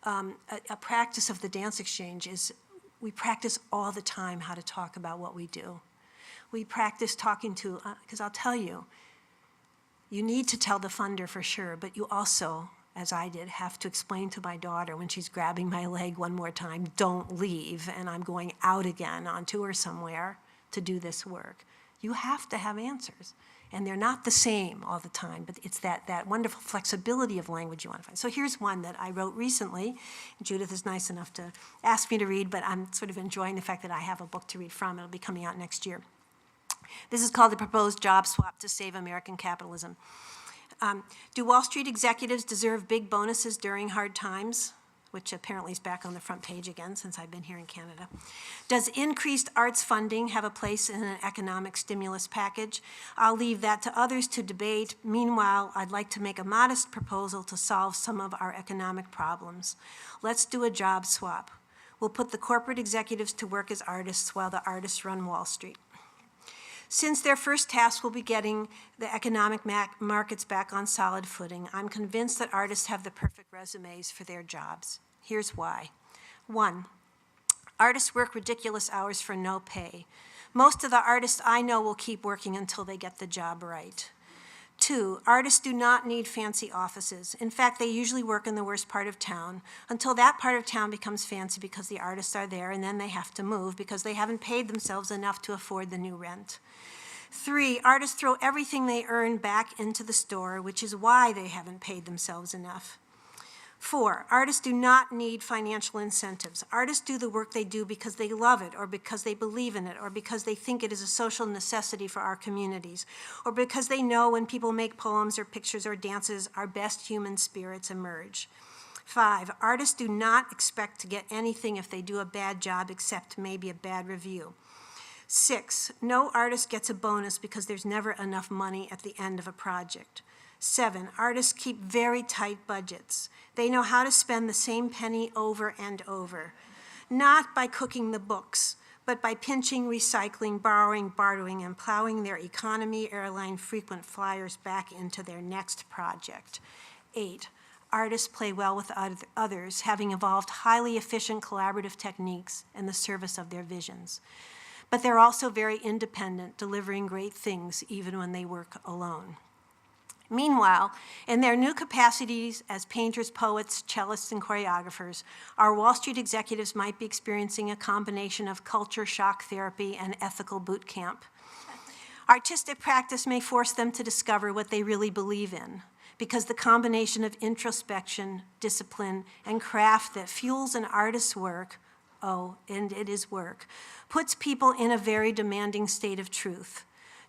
a practice of the dance exchange is we practice all the time how to talk about what we do. We practice talking to, because I'll tell you, you need to tell the funder for sure, but you also, as I did, have to explain to my daughter when she's grabbing my leg one more time, don't leave, and I'm going out again on tour somewhere to do this work. You have to have answers. And they're not the same all the time, but it's that wonderful flexibility of language you want to find. So here's one that I wrote recently. Judith is nice enough to ask me to read, but I'm sort of enjoying the fact that I have a book to read from. It'll be coming out next year. This is called the proposed job swap to save American capitalism. Do Wall Street executives deserve big bonuses during hard times? Which apparently is back on the front page again since I've been here in Canada. Does increased arts funding have a place in an economic stimulus package? I'll leave that to others to debate. Meanwhile, I'd like to make a modest proposal to solve some of our economic problems. Let's do a job swap. We'll put the corporate executives to work as artists while the artists run Wall Street. Since their first task will be getting the economic markets back on solid footing, I'm convinced that artists have the perfect resumes for their jobs. Here's why. 1, artists work ridiculous hours for no pay. Most of the artists I know will keep working until they get the job right. 2, artists do not need fancy offices. In fact, they usually work in the worst part of town until that part of town becomes fancy because the artists are there, and then they have to move because they haven't paid themselves enough to afford the new rent. 3, artists throw everything they earn back into the store, which is why they haven't paid themselves enough. 4, artists do not need financial incentives. Artists do the work they do because they love it, or because they believe in it, or because they think it is a social necessity for our communities, or because they know when people make poems or pictures or dances, our best human spirits emerge. 5, artists do not expect to get anything if they do a bad job except maybe a bad review. 6, no artist gets a bonus because there's never enough money at the end of a project. 7, artists keep very tight budgets. They know how to spend the same penny over and over, not by cooking the books, but by pinching, recycling, borrowing, bartering, and plowing their economy airline frequent flyers back into their next project. 8, artists play well with others, having evolved highly efficient collaborative techniques in the service of their visions. But they're also very independent, delivering great things even when they work alone. Meanwhile, in their new capacities as painters, poets, cellists, and choreographers, our Wall Street executives might be experiencing a combination of culture shock therapy and ethical boot camp. Artistic practice may force them to discover what they really believe in, because the combination of introspection, discipline, and craft that fuels an artist's work, and it is work, puts people in a very demanding state of truth.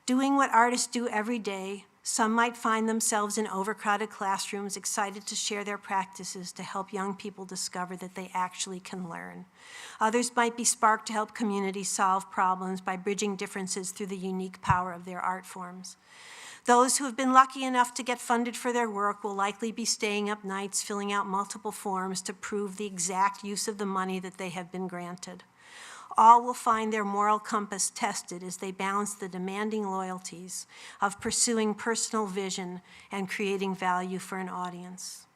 Doing what artists do every day, some might find themselves in overcrowded classrooms, excited to share their practices to help young people discover that they actually can learn. Others might be sparked to help communities solve problems by bridging differences through the unique power of their art forms. Those who have been lucky enough to get funded for their work will likely be staying up nights filling out multiple forms to prove the exact use of the money that they have been granted. All will find their moral compass tested as they balance the demanding loyalties of pursuing personal vision and creating value for an audience.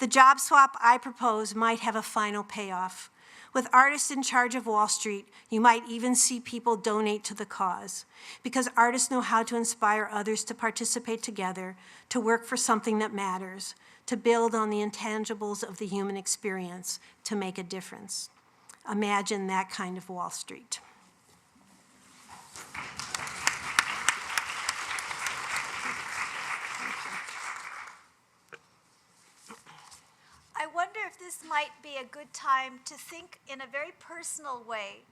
The job swap I propose might have a final payoff. With artists in charge of Wall Street, you might even see people donate to the cause, because artists know how to inspire others to participate together, to work for something that matters, to build on the intangibles of the human experience, to make a difference. Imagine that kind of Wall Street. I wonder if this might be a good time to think in a very personal way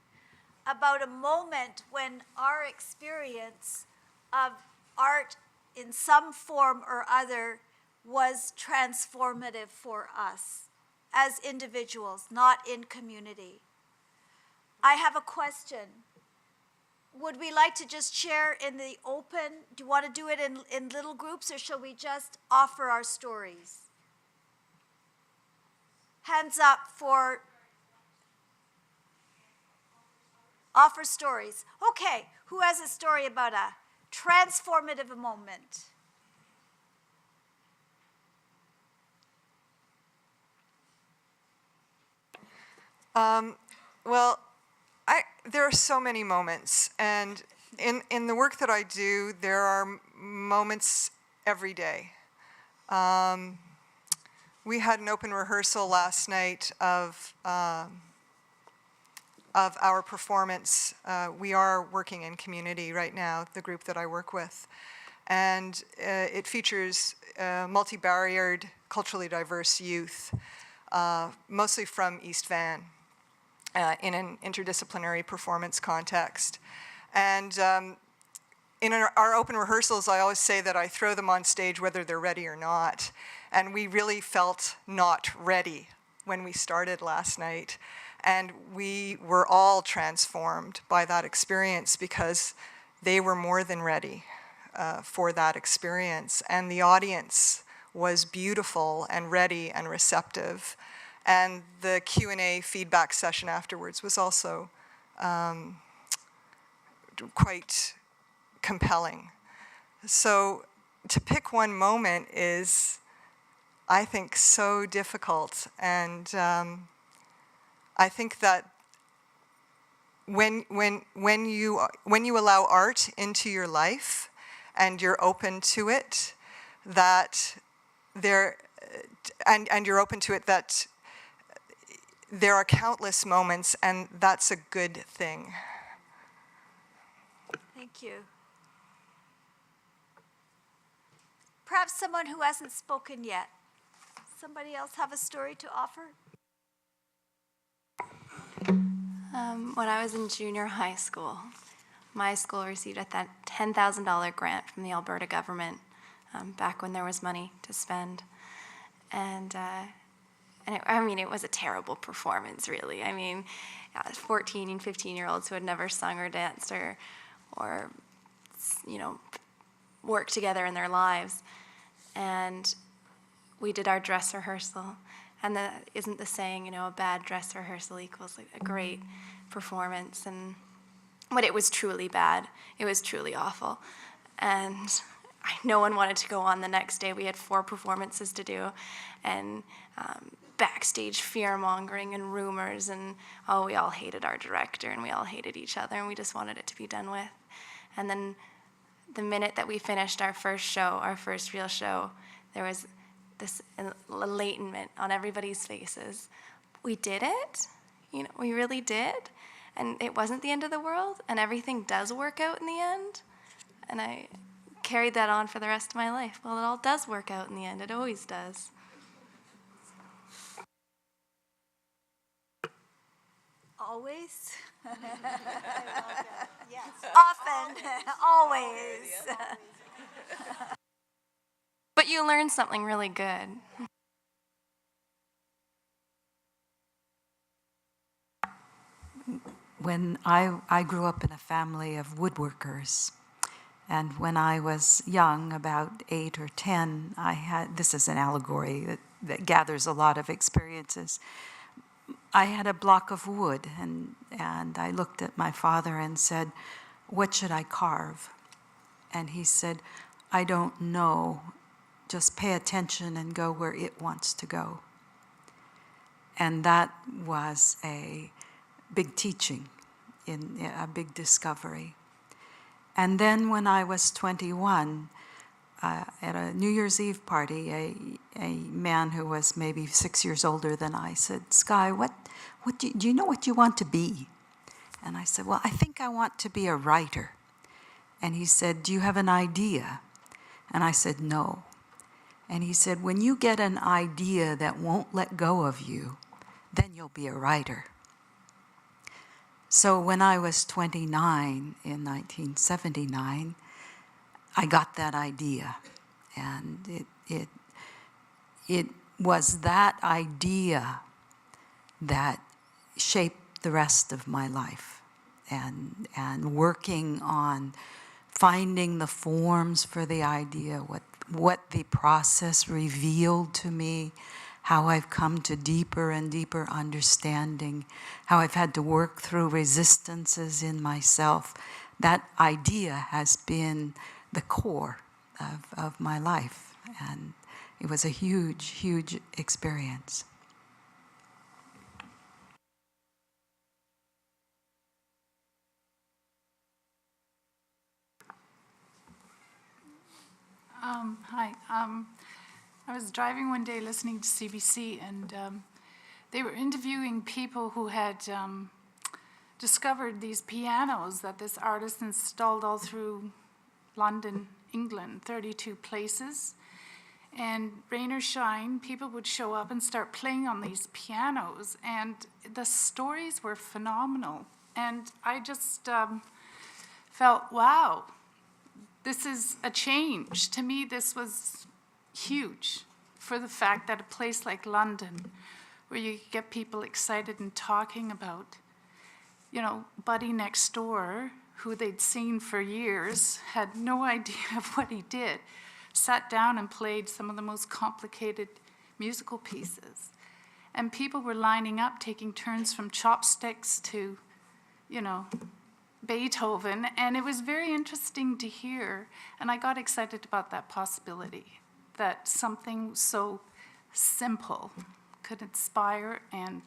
about a moment when our experience of art in some form or other was transformative for us as individuals, not in community. I have a question. Would we like to just share in the open? Do you want to do it in little groups, or shall we just offer our stories? Hands up for offer stories. Okay, who has a story about a transformative moment? Well, there are so many moments, and in the work that I do, there are moments every day. We had an open rehearsal last night of our performance. We are working in community right now, the group that I work with, and it features multi-barriered, culturally diverse youth, mostly from East Van, in an interdisciplinary performance context. And in our open rehearsals, I always say that I throw them on stage whether they're ready or not. And we really felt not ready when we started last night. And we were all transformed by that experience because they were more than ready for that experience. And the audience was beautiful and ready and receptive. And the Q&A feedback session afterwards was also quite compelling. So to pick one moment is, I think, so difficult. And I think that when you allow art into your life and you're open to it, that there are countless moments, and that's a good thing. Thank you. Perhaps someone who hasn't spoken yet. Somebody else have a story to offer? When I was in junior high school, my school received a $10,000 grant from the Alberta government back when there was money to spend. And it was a terrible performance, really. I mean, 14 and 15-year-olds who had never sung or danced or worked together in their lives. And we did our dress rehearsal. And isn't the saying, a bad dress rehearsal equals a great performance? But it was truly bad. It was truly awful. And no one wanted to go on the next day. We had 4 performances to do. And backstage fear-mongering and rumors. And, we all hated our director. And we all hated each other. And we just wanted it to be done with. And then the minute that we finished our first show, our first real show, there was this enlightenment on everybody's faces. We did it, we really did, and it wasn't the end of the world, and everything does work out in the end. And I carried that on for the rest of my life. Well, it all does work out in the end. It always does. Always? Yes. Often. Always. But you learn something really good. When I grew up in a family of woodworkers, and when I was young, about 8 or 10, this is an allegory that gathers a lot of experiences. I had a block of wood, and I looked at my father and said, "What should I carve?" And he said, "I don't know. Just pay attention and go where it wants to go." And that was a big teaching, a big discovery. And then when I was 21, at a New Year's Eve party, a man who was maybe 6 years older than I said, "Sky, do you know what you want to be?" And I said, "Well, I think I want to be a writer." And he said, "Do you have an idea?" And I said, "No." And he said, "When you get an idea that won't let go of you, then you'll be a writer." So when I was 29 in 1979, I got that idea. And it was that idea that shaped the rest of my life. And working on finding the forms for the idea, what the process revealed to me, how I've come to deeper and deeper understanding, how I've had to work through resistances in myself. That idea has been the core of my life, and it was a huge, huge experience. Hi. I was driving one day listening to CBC, and they were interviewing people who had discovered these pianos that this artist installed all through London, England, 32 places. And rain or shine, people would show up and start playing on these pianos, and the stories were phenomenal. And I just felt, wow, this is a change. To me, this was huge for the fact that a place like London, where you get people excited and talking about, you know, Buddy next door, who they'd seen for years, had no idea of what he did, sat down and played some of the most complicated musical pieces. And people were lining up, taking turns from chopsticks to, you know, Beethoven, and it was very interesting to hear, and I got excited about that possibility, that something so simple could inspire and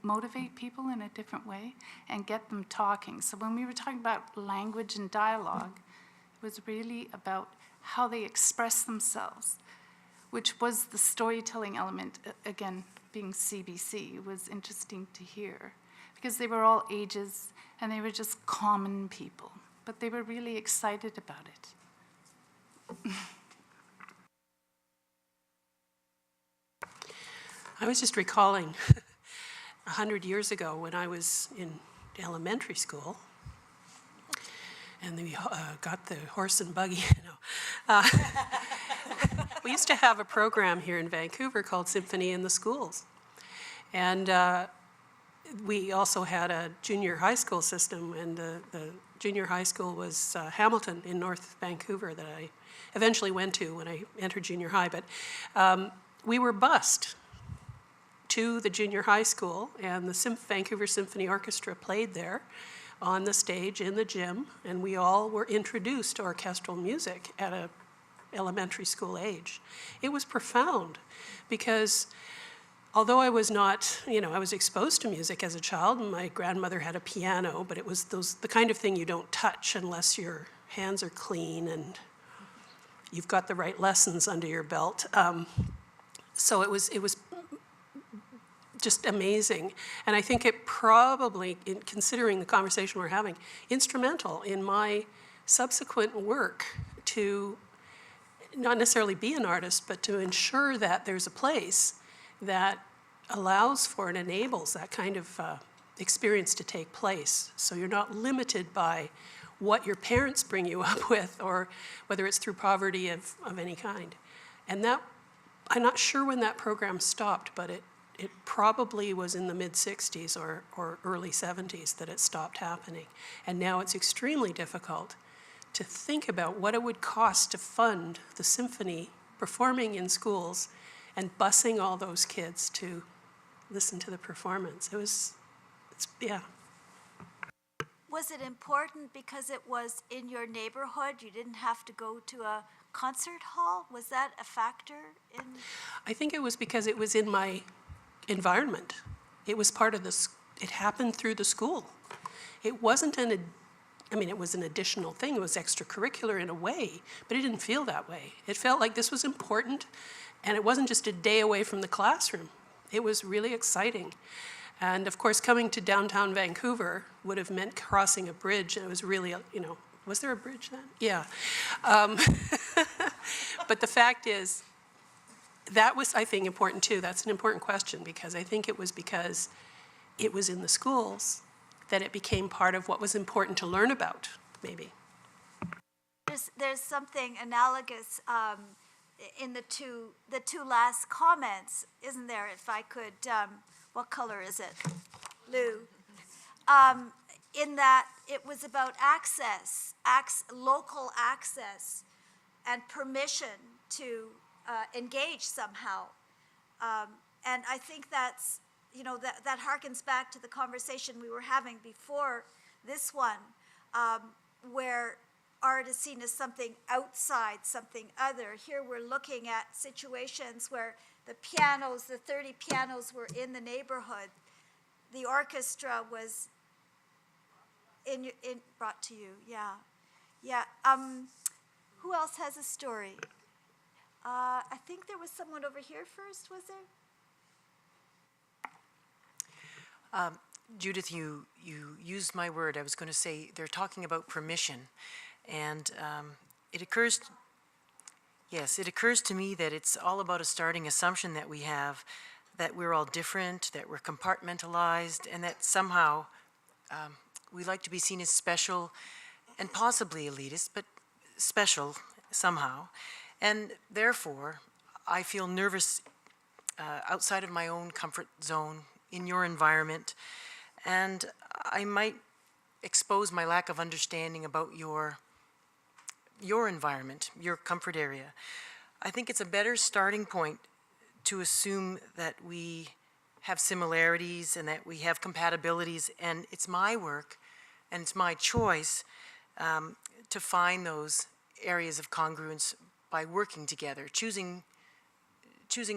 motivate people in a different way and get them talking. So when we were talking about language and dialogue, it was really about how they express themselves, which was the storytelling element, again, being CBC. It was interesting to hear because they were all ages and they were just common people, but they were really excited about it. I was just recalling 100 years ago when I was in elementary school, and we got the horse and buggy. We used to have a program here in Vancouver called Symphony in the Schools. And we also had a junior high school system, and the junior high school was Hamilton in North Vancouver that I eventually went to when I entered junior high. But we were bused to the junior high school, and the Vancouver Symphony Orchestra played there on the stage in the gym, and we all were introduced to orchestral music at a elementary school age. It was profound because although I was not, I was exposed to music as a child, and my grandmother had a piano, but it was the kind of thing you don't touch unless your hands are clean and you've got the right lessons under your belt. So it was just amazing. And I think it probably, in considering the conversation we're having, instrumental in my subsequent work to not necessarily be an artist, but to ensure that there's a place that allows for and enables that kind of experience to take place. So you're not limited by what your parents bring you up with, or whether it's through poverty of any kind. And that, I'm not sure when that program stopped, but it probably was in the mid-60s or early 70s that it stopped happening. And now it's extremely difficult to think about what it would cost to fund the symphony performing in schools and busing all those kids to listen to the performance. Yeah. Was it important because it was in your neighborhood? You didn't have to go to a concert hall? Was that a factor in? I think it was because it was in my environment. It was part of it happened through the school. It wasn't it was an additional thing. It was extracurricular in a way, but it didn't feel that way. It felt like this was important, and it wasn't just a day away from the classroom. It was really exciting. And of course, coming to downtown Vancouver would have meant crossing a bridge, and it was really, was there a bridge then? Yeah. But the fact is, that was, I think, important too. That's an important question, because I think it was because it was in the schools that it became part of what was important to learn about, maybe. There's something analogous in the two last comments, isn't there? If I could, what color is it? Lou. In that it was about access, local access, and permission to engage somehow. And I think that's, that harkens back to the conversation we were having before this one, where art is seen as something outside, something other. Here we're looking at situations where the 30 pianos were in the neighborhood. The orchestra was brought to you, yeah. Yeah, who else has a story? I think there was someone over here first, was there? Judith, you used my word. I was going to say they're talking about permission, and it occurs to me that it's all about a starting assumption that we have, that we're all different, that we're compartmentalized, and that somehow we like to be seen as special and possibly elitist, but special somehow. And therefore, I feel nervous outside of my own comfort zone in your environment. And I might expose my lack of understanding about your environment, your comfort area. I think it's a better starting point to assume that we have similarities and that we have compatibilities, and it's my work and it's my choice to find those areas of congruence by working together, choosing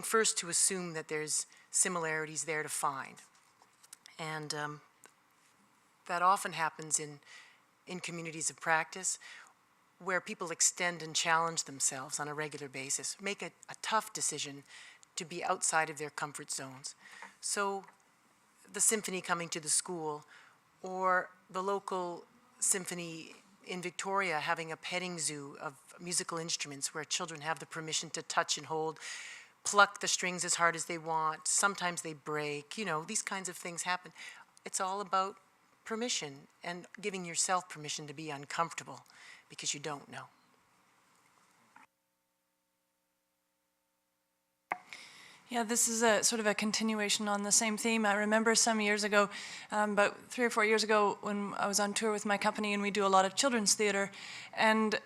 first to assume that there's similarities there to find. And that often happens in communities of practice where people extend and challenge themselves on a regular basis, make a tough decision to be outside of their comfort zones. So the symphony coming to the school, or the local symphony in Victoria having a petting zoo of musical instruments where children have the permission to touch and hold, pluck the strings as hard as they want. Sometimes they break, these kinds of things happen. It's all about permission and giving yourself permission to be uncomfortable because you don't know. Yeah, this is a sort of a continuation on the same theme. I remember some years ago, about 3 or 4 years ago, when I was on tour with my company and we do a lot of children's theater. And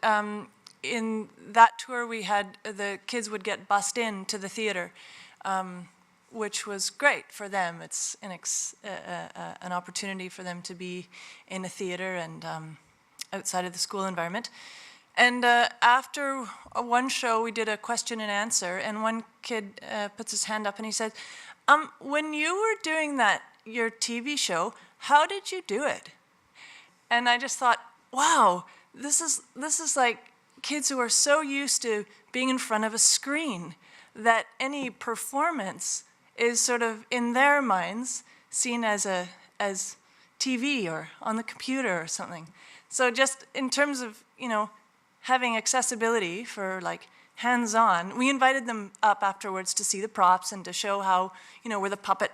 in that tour we had, the kids would get bussed in to the theater, which was great for them. It's an opportunity for them to be in a theater and outside of the school environment. And after one show, we did a question and answer, and one kid puts his hand up and he said, when you were doing your TV show, how did you do it? And I just thought, wow, this is like kids who are so used to being in front of a screen that any performance is sort of, in their minds, seen as TV or on the computer or something. So just in terms of, having accessibility for like hands-on, we invited them up afterwards to see the props and to show how, where the puppet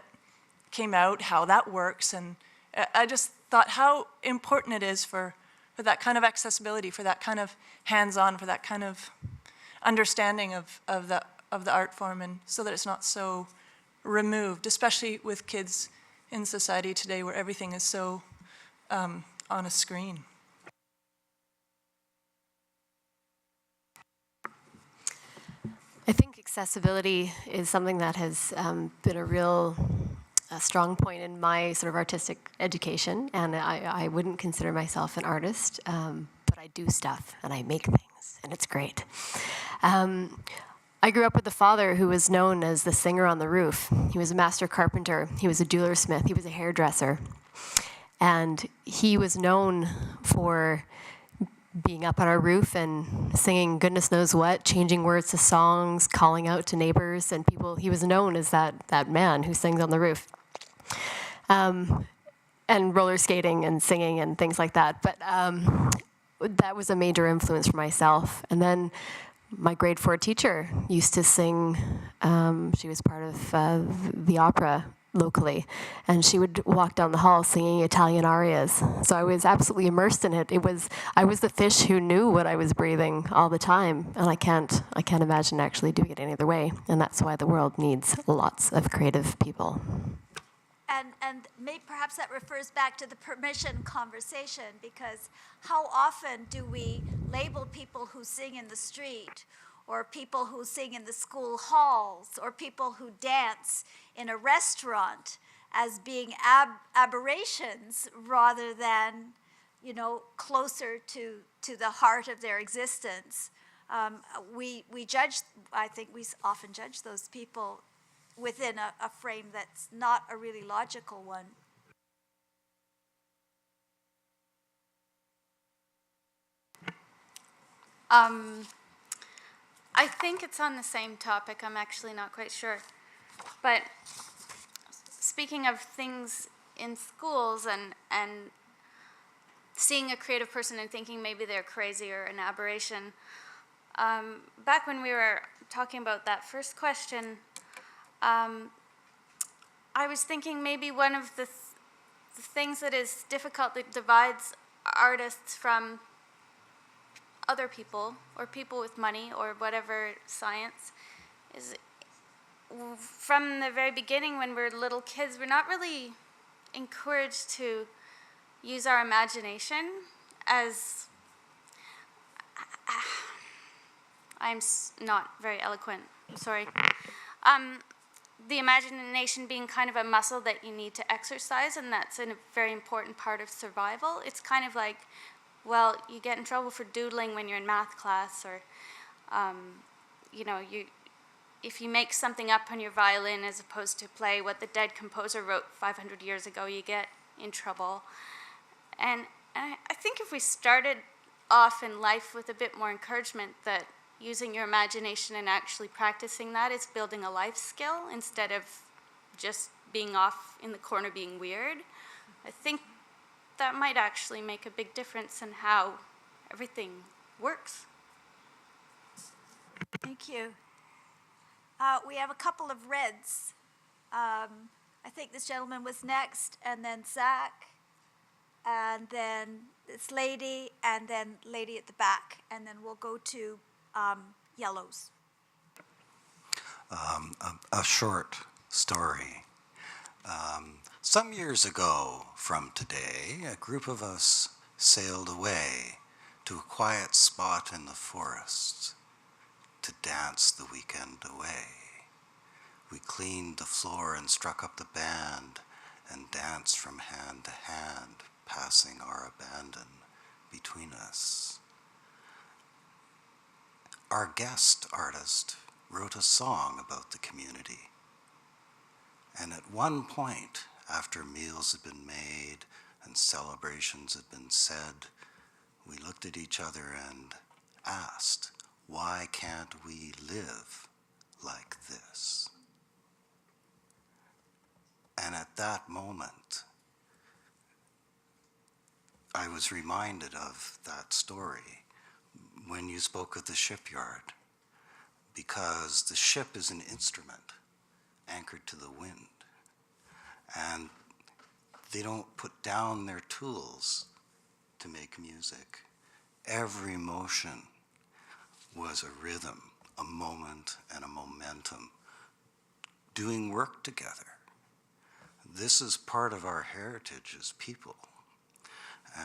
came out, how that works. And I just thought how important it is for that kind of accessibility, for that kind of hands-on, for that kind of understanding of the art form, and so that it's not so removed, especially with kids in society today where everything is so on a screen. I think accessibility is something that has been a real strong point in my sort of artistic education, and I wouldn't consider myself an artist, but I do stuff and I make things, and it's great. I grew up with a father who was known as the singer on the roof. He was a master carpenter, he was a jeweler smith, he was a hairdresser, and he was known for being up on our roof and singing goodness knows what, changing words to songs, calling out to neighbors and people. He was known as that man who sings on the roof. And roller skating and singing and things like that. But that was a major influence for myself. And then my grade 4 teacher used to sing. She was part of the opera locally, and she would walk down the hall singing Italian arias. So I was absolutely immersed in it. I was the fish who knew what I was breathing all the time, and I can't imagine actually doing it any other way. And that's why the world needs lots of creative people. And perhaps that refers back to the permission conversation, because how often do we label people who sing in the street, or people who sing in the school halls, or people who dance in a restaurant as being aberrations rather than, closer to the heart of their existence? We judge, I think we often judge those people within a frame that's not a really logical one. I think it's on the same topic. I'm actually not quite sure. But speaking of things in schools and seeing a creative person and thinking maybe they're crazy or an aberration, back when we were talking about that first question, I was thinking maybe one of the things that is difficult that divides artists from other people or people with money or whatever science is from the very beginning when we're little kids, we're not really encouraged to use our imagination as I'm not very eloquent, I'm sorry. The imagination being kind of a muscle that you need to exercise, and that's a very important part of survival. It's kind of like, well, you get in trouble for doodling when you're in math class, or, you know, if you make something up on your violin as opposed to play what the dead composer wrote 500 years ago, you get in trouble. And I think if we started off in life with a bit more encouragement that using your imagination and actually practicing that is building a life skill instead of just being off in the corner being weird, I think that might actually make a big difference in how everything works. Thank you. We have a couple of reds. I think this gentleman was next, and then Zach, and then this lady, and then lady at the back, and then we'll go to yellows. A short story. Some years ago from today, a group of us sailed away to a quiet spot in the forest to dance the weekend away. We cleaned the floor and struck up the band and danced from hand to hand, passing our abandon between us. Our guest artist wrote a song about the community. And at one point, after meals had been made and celebrations had been said, we looked at each other and asked, why can't we live like this? And at that moment, I was reminded of that story when you spoke of the shipyard, because the ship is an instrument anchored to the wind. And they don't put down their tools to make music. Every motion was a rhythm, a moment, and a momentum, doing work together. This is part of our heritage as people.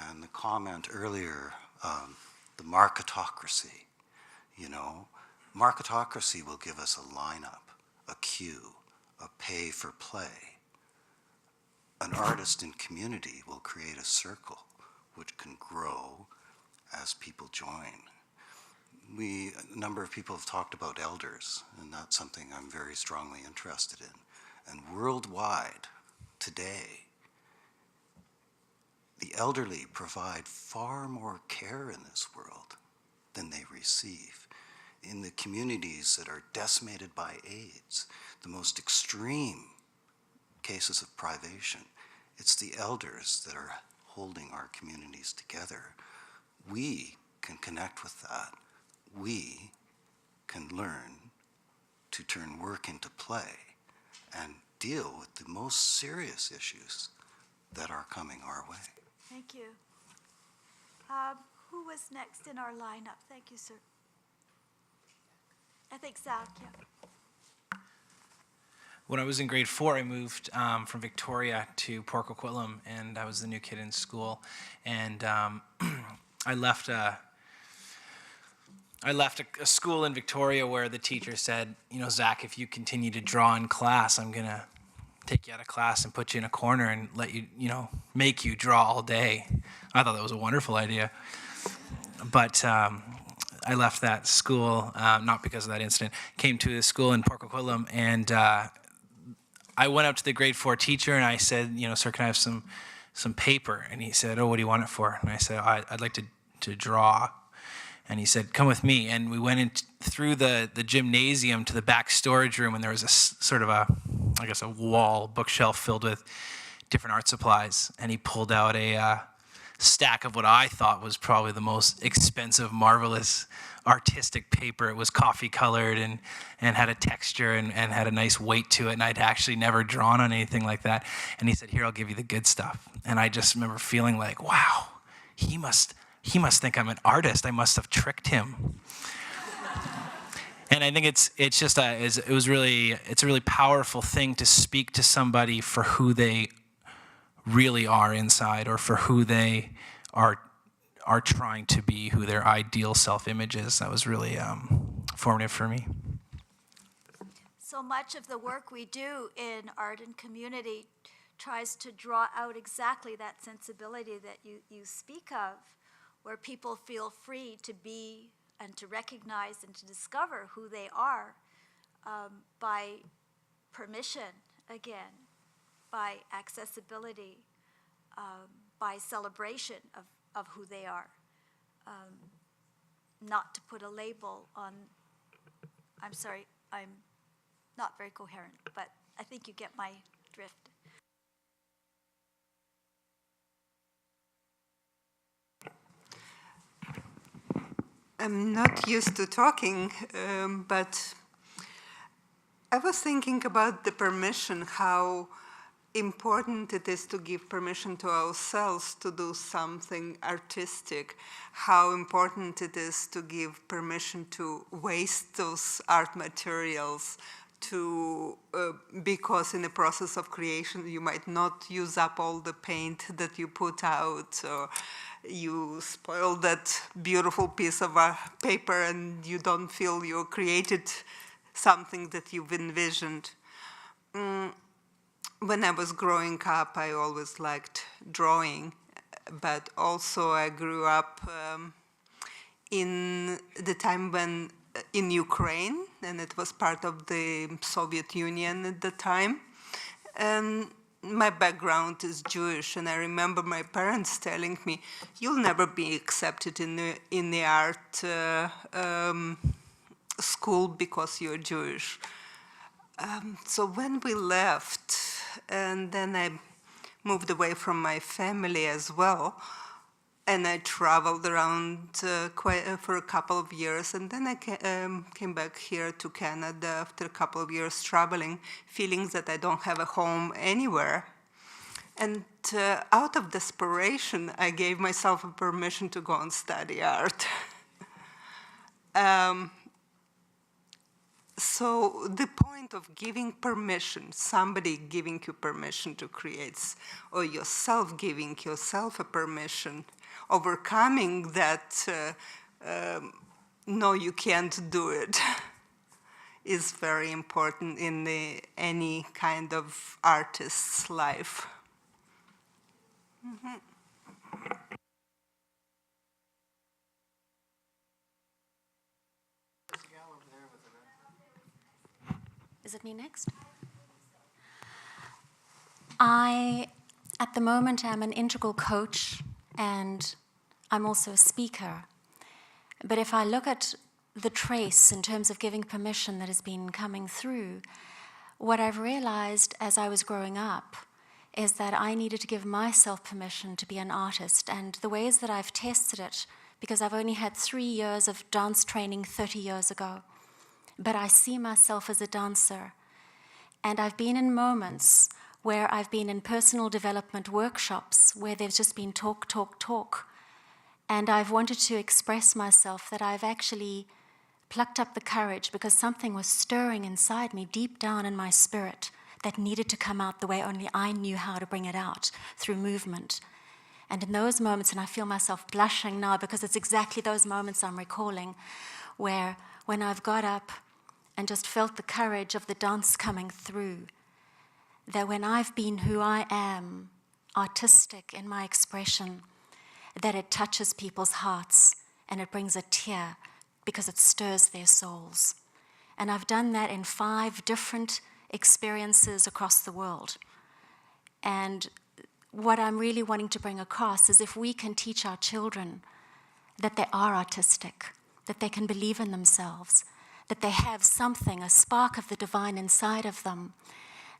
And the comment earlier, the marketocracy, you know, marketocracy will give us a lineup, a cue, a pay for play. An artist in community will create a circle which can grow as people join. A number of people have talked about elders, and that's something I'm very strongly interested in. And worldwide, today, the elderly provide far more care in this world than they receive. In the communities that are decimated by AIDS, the most extreme cases of privation, it's the elders that are holding our communities together. We can connect with that. We can learn to turn work into play and deal with the most serious issues that are coming our way. Thank you. Who was next in our lineup? Thank you, sir. I think Zach, yeah. When I was in grade 4, I moved from Victoria to Port Coquitlam, and I was the new kid in school. And I left a school in Victoria where the teacher said, you know, Zach, if you continue to draw in class, I'm going to take you out of class and put you in a corner and let you, you know, make you draw all day. I thought that was a wonderful idea. But I left that school, not because of that incident, came to the school in Port Coquitlam, and I went up to the grade 4 teacher and I said, you know, sir, can I have some paper? And he said, oh, what do you want it for? And I said, I'd like to draw. And he said, come with me. And we went in through the gymnasium to the back storage room, and there was a sort of a wall bookshelf filled with different art supplies. And he pulled out a stack of what I thought was probably the most expensive, marvelous artistic paper. It was coffee colored and had a texture and had a nice weight to it. And I'd actually never drawn on anything like that. And he said, here, I'll give you the good stuff. And I just remember feeling like, wow, he must he must think I'm an artist. I must have tricked him. And I think it's a really powerful thing to speak to somebody for who they really are inside, or for who they are trying to be, who their ideal self-image is. That was really formative for me. So much of the work we do in art and community tries to draw out exactly that sensibility that you speak of, where people feel free to be and to recognize and to discover who they are by permission, again, by accessibility, by celebration of who they are. Not to put a label on, I'm sorry, I'm not very coherent, but I think you get my drift. I'm not used to talking, but I was thinking about the permission, how important it is to give permission to ourselves to do something artistic, how important it is to give permission to waste those art materials, because in the process of creation you might not use up all the paint that you put out, or you spoil that beautiful piece of paper and you don't feel you created something that you've envisioned. When I was growing up, I always liked drawing, but also I grew up in the time when in Ukraine, and it was part of the Soviet Union at the time. And my background is Jewish, and I remember my parents telling me, "You'll never be accepted in the art school because you're Jewish." So when we left, and then I moved away from my family as well, and I traveled around for a couple of years, and then I came back here to Canada after a couple of years traveling, feeling that I don't have a home anywhere. And out of desperation, I gave myself a permission to go and study art. So the point of giving permission, somebody giving you permission to create, or yourself giving yourself a permission, overcoming that, no, you can't do it, is very important in any kind of artist's life. Mm-hmm. Is it me next? I, at the moment, am an integral coach, and I'm also a speaker. But if I look at the trace in terms of giving permission that has been coming through, what I've realized as I was growing up is that I needed to give myself permission to be an artist. And the ways that I've tested it, because I've only had 3 years of dance training 30 years ago, but I see myself as a dancer. And I've been in moments where I've been in personal development workshops where there's just been talk, talk, talk. And I've wanted to express myself, that I've actually plucked up the courage because something was stirring inside me, deep down in my spirit, that needed to come out the way only I knew how to bring it out, through movement. And in those moments, and I feel myself blushing now because it's exactly those moments I'm recalling, where when I've got up and just felt the courage of the dance coming through, that when I've been who I am, artistic in my expression, that it touches people's hearts and it brings a tear because it stirs their souls. And I've done that in 5 different experiences across the world. And what I'm really wanting to bring across is if we can teach our children that they are artistic, that they can believe in themselves, that they have something, a spark of the divine inside of them,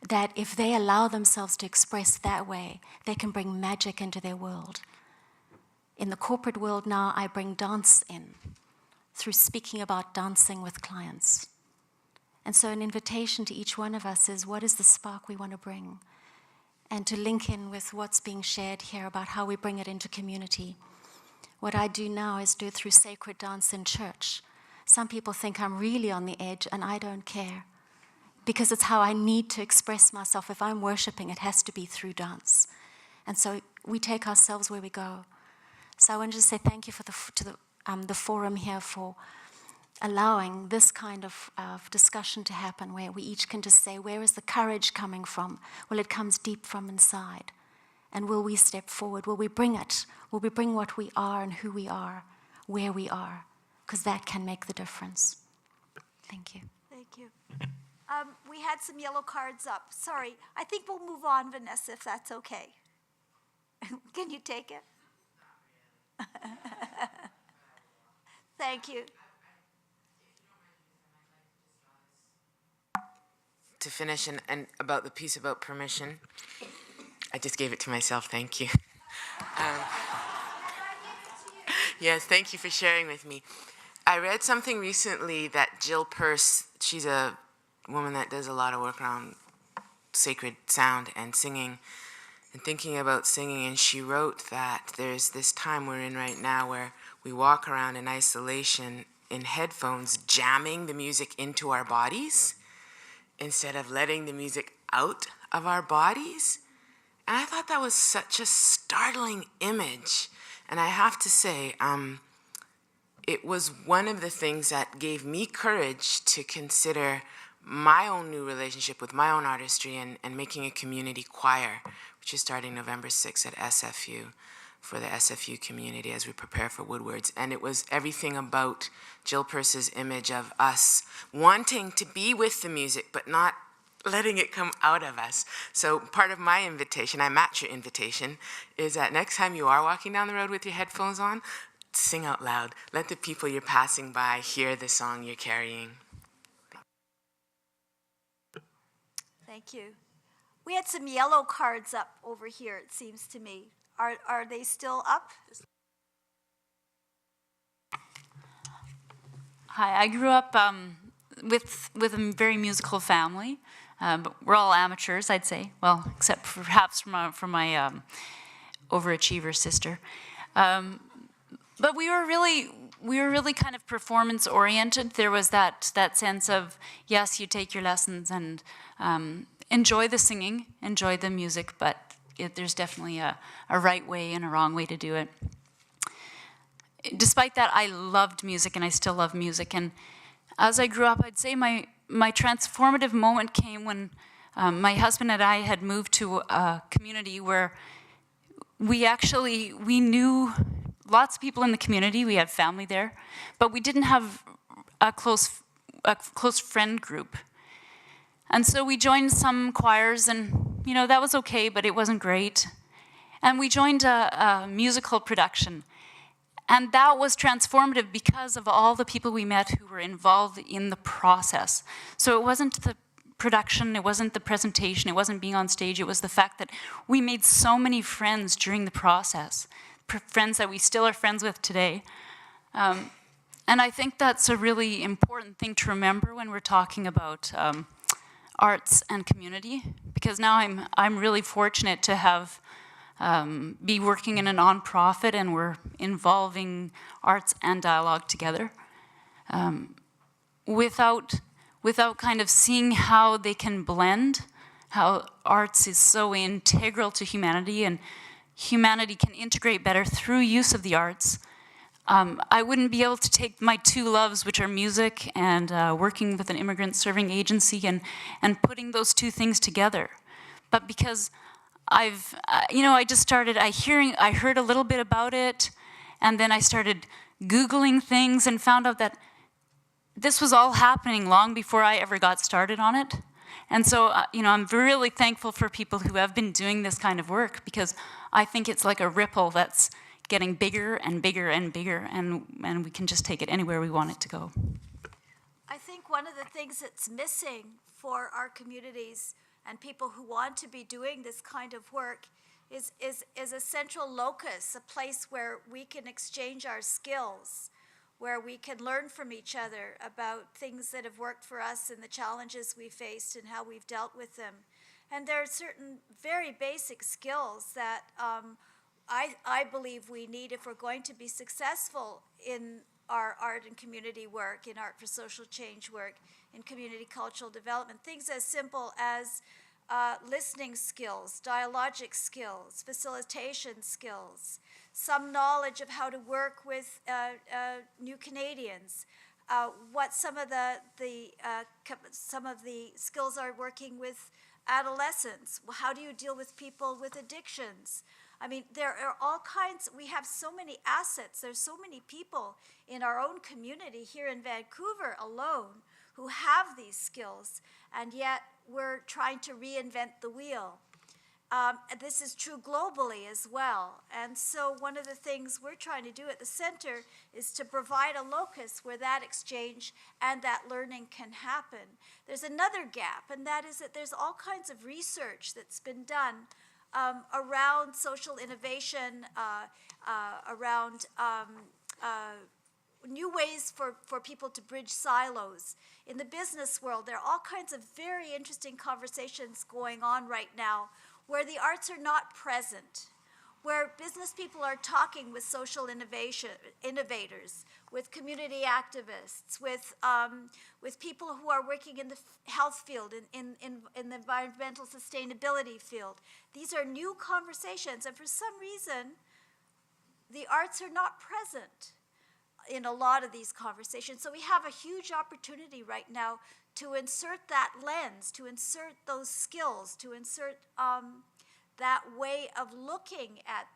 that if they allow themselves to express that way, they can bring magic into their world. In the corporate world now, I bring dance in through speaking about dancing with clients. And so an invitation to each one of us is, what is the spark we want to bring? And to link in with what's being shared here about how we bring it into community. What I do now is do it through sacred dance in church. Some people think I'm really on the edge, and I don't care, because it's how I need to express myself. If I'm worshiping, it has to be through dance. And so we take ourselves where we go. So I wanted to say thank you to the forum here for allowing this kind of discussion to happen, where we each can just say, where is the courage coming from? Well, it comes deep from inside. And will we step forward? Will we bring it? Will we bring what we are and who we are, where we are? Because that can make the difference. Thank you. Thank you. We had some yellow cards up. Sorry, I think we'll move on, Vanessa, if that's okay. Can you take it? Thank you. To finish, and about the piece about permission, I just gave it to myself, thank you. Yes, thank you for sharing with me. I read something recently that Jill Peirce, she's a woman that does a lot of work around sacred sound and singing, and thinking about singing, and she wrote that there's this time we're in right now where we walk around in isolation in headphones, jamming the music into our bodies instead of letting the music out of our bodies. And I thought that was such a startling image. And I have to say, it was one of the things that gave me courage to consider my own new relationship with my own artistry and making a community choir, which is starting November 6th at SFU, for the SFU community as we prepare for Woodwards. And it was everything about Jill Peirce's image of us wanting to be with the music, but not letting it come out of us. So part of my invitation, I match your invitation, is that next time you are walking down the road with your headphones on, sing out loud. Let the people you're passing by hear the song you're carrying. Thank you. We had some yellow cards up over here, it seems to me. Are they still up? Hi, I grew up with a very musical family, but we're all amateurs, I'd say. Well, except perhaps from my overachiever sister. But we were really kind of performance oriented. There was that sense of, yes, you take your lessons and enjoy the singing, enjoy the music, but there's definitely a right way and a wrong way to do it. Despite that, I loved music, and I still love music. And as I grew up, I'd say my transformative moment came when my husband and I had moved to a community where we knew lots of people in the community. We had family there, but we didn't have a close friend group. And so we joined some choirs, and that was okay, but it wasn't great. And we joined a musical production. And that was transformative because of all the people we met who were involved in the process. So it wasn't the production, it wasn't the presentation, it wasn't being on stage, it was the fact that we made so many friends during the process, friends that we still are friends with today. And I think that's a really important thing to remember when we're talking about arts and community, because now I'm really fortunate to have be working in a nonprofit, and we're involving arts and dialogue together. Without kind of seeing how they can blend, how arts is so integral to humanity, and humanity can integrate better through use of the arts. I wouldn't be able to take my two loves, which are music and working with an immigrant serving agency, and putting those two things together. But because I heard a little bit about it, and then I started Googling things and found out that this was all happening long before I ever got started on it. And so, I'm really thankful for people who have been doing this kind of work, because I think it's like a ripple that's getting bigger and bigger and bigger, and we can just take it anywhere we want it to go. I think one of the things that's missing for our communities and people who want to be doing this kind of work is a central locus, a place where we can exchange our skills, where we can learn from each other about things that have worked for us and the challenges we faced and how we've dealt with them. And there are certain very basic skills that I believe we need, if we're going to be successful in our art and community work, in art for social change work, in community cultural development, things as simple as listening skills, dialogic skills, facilitation skills, some knowledge of how to work with new Canadians, what some of the skills are working with adolescents. How do you deal with people with addictions? I mean, there are all kinds, we have so many assets, there's so many people in our own community here in Vancouver alone who have these skills, and yet we're trying to reinvent the wheel. This is true globally as well. And so one of the things we're trying to do at the center is to provide a locus where that exchange and that learning can happen. There's another gap, and that is that there's all kinds of research that's been done around social innovation, around new ways for people to bridge silos. In the business world, there are all kinds of very interesting conversations going on right now where the arts are not present, where business people are talking with social innovators, with community activists, with people who are working in the health field, in the environmental sustainability field. These are new conversations, and for some reason, the arts are not present in a lot of these conversations. So we have a huge opportunity right now to insert that lens, to insert those skills, to insert that way of looking at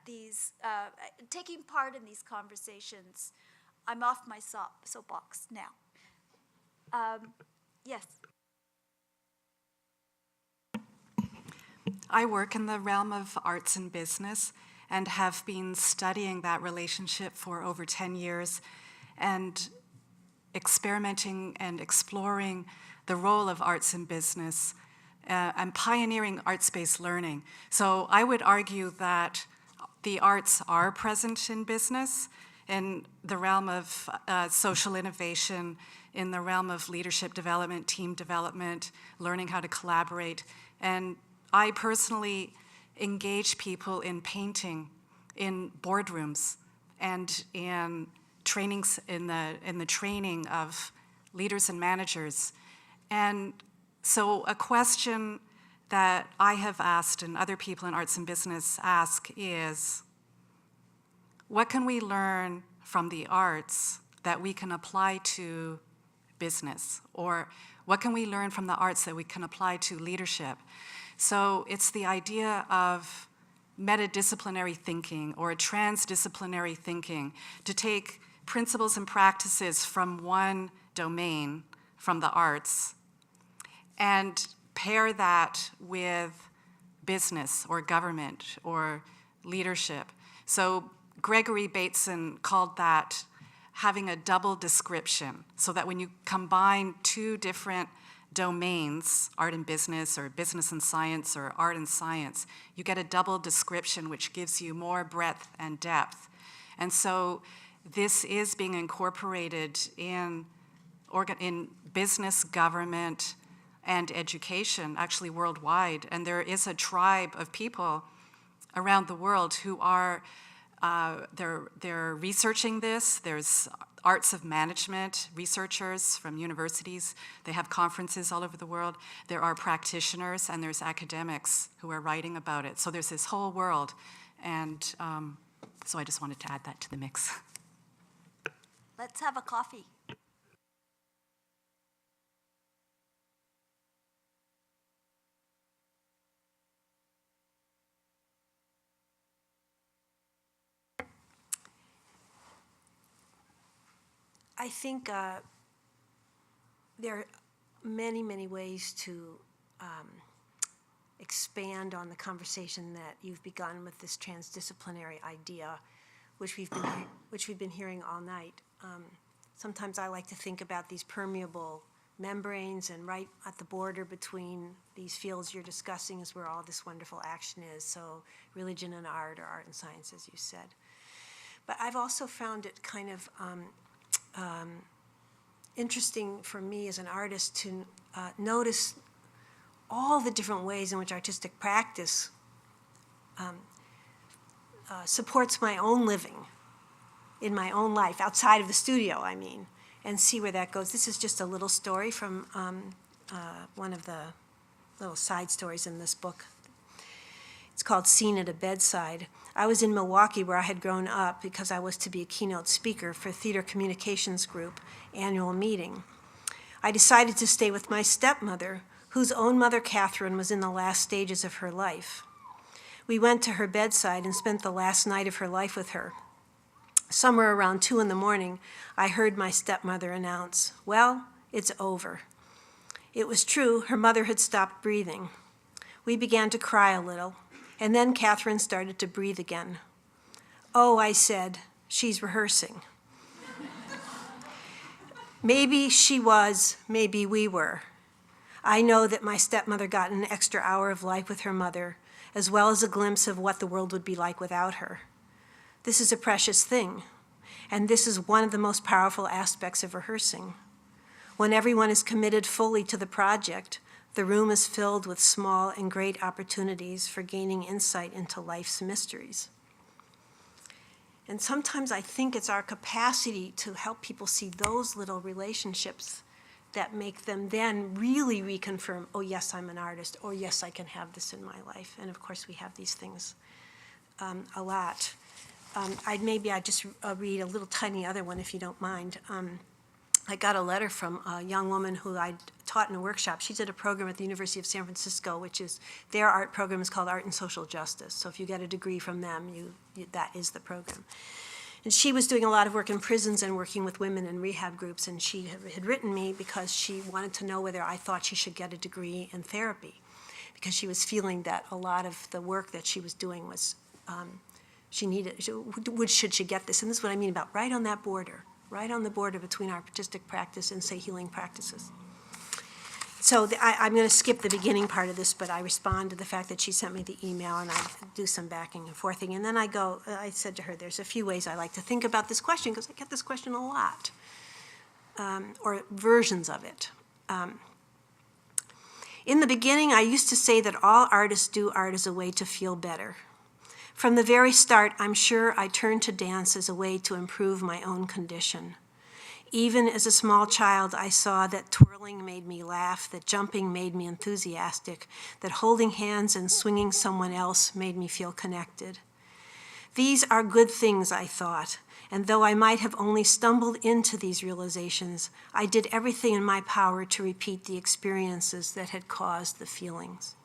these, taking part in these conversations. I'm off my soapbox now. Yes. I work in the realm of arts and business and have been studying that relationship for over 10 years and experimenting and exploring the role of arts in business and pioneering arts-based learning. So I would argue that the arts are present in business, in the realm of social innovation, in the realm of leadership development, team development, learning how to collaborate. And I personally engage people in painting, in boardrooms, and in trainings, in the training of leaders and managers. And so a question that I have asked and other people in arts and business ask is, what can we learn from the arts that we can apply to business? Or what can we learn from the arts that we can apply to leadership? So it's the idea of metadisciplinary thinking or transdisciplinary thinking, to take principles and practices from one domain, from the arts, and pair that with business or government or leadership. So Gregory Bateson called that having a double description, so that when you combine two different domains, art and business, or business and science, or art and science, you get a double description which gives you more breadth and depth. And so this is being incorporated in business, government, and education, actually worldwide. And there is a tribe of people around the world who are, they're researching this. There's arts of management researchers from universities. They have conferences all over the world. There are practitioners and there's academics who are writing about it. So there's this whole world. And so I just wanted to add that to the mix. Let's have a coffee. I think there are many, many ways to expand on the conversation that you've begun with this transdisciplinary idea, which we've been hearing all night. Sometimes I like to think about these permeable membranes, and right at the border between these fields you're discussing is where all this wonderful action is. So religion and art, or art and science, as you said. But I've also found it kind of interesting for me as an artist to notice all the different ways in which artistic practice supports my own living in my own life, outside of the studio, I mean, and see where that goes. This is just a little story from one of the little side stories in this book. It's called Scene at a Bedside. I was in Milwaukee, where I had grown up, because I was to be a keynote speaker for Theater Communications Group annual meeting. I decided to stay with my stepmother, whose own mother, Catherine, was in the last stages of her life. We went to her bedside and spent the last night of her life with her. Somewhere around 2 a.m, I heard my stepmother announce, "Well, it's over." It was true, her mother had stopped breathing. We began to cry a little, and then Catherine started to breathe again. "Oh," I said, "she's rehearsing." Maybe she was, maybe we were. I know that my stepmother got an extra hour of life with her mother, as well as a glimpse of what the world would be like without her. This is a precious thing, and this is one of the most powerful aspects of rehearsing. When everyone is committed fully to the project, the room is filled with small and great opportunities for gaining insight into life's mysteries. And sometimes I think it's our capacity to help people see those little relationships that make them then really reconfirm, oh yes, I'm an artist, or yes, I can have this in my life. And of course, we have these things a lot. I'd just read a little tiny other one, if you don't mind. I got a letter from a young woman who I taught in a workshop. She's at a program at the University of San Francisco, which is, their art program is called Art and Social Justice. So if you get a degree from them, that is the program. And she was doing a lot of work in prisons and working with women in rehab groups, and she had written me because she wanted to know whether I thought she should get a degree in therapy, because she was feeling that a lot of the work that she was doing was, should she get this? And this is what I mean about right on that border, right on the border between artistic practice and, say, healing practices. So I'm going to skip the beginning part of this, but I respond to the fact that she sent me the email, and I do some backing and forthing. And then I said to her, there's a few ways I like to think about this question, because I get this question a lot, or versions of it. In the beginning, I used to say that all artists do art as a way to feel better. From the very start, I'm sure I turned to dance as a way to improve my own condition. Even as a small child, I saw that twirling made me laugh, that jumping made me enthusiastic, that holding hands and swinging someone else made me feel connected. These are good things, I thought, and though I might have only stumbled into these realizations, I did everything in my power to repeat the experiences that had caused the feelings.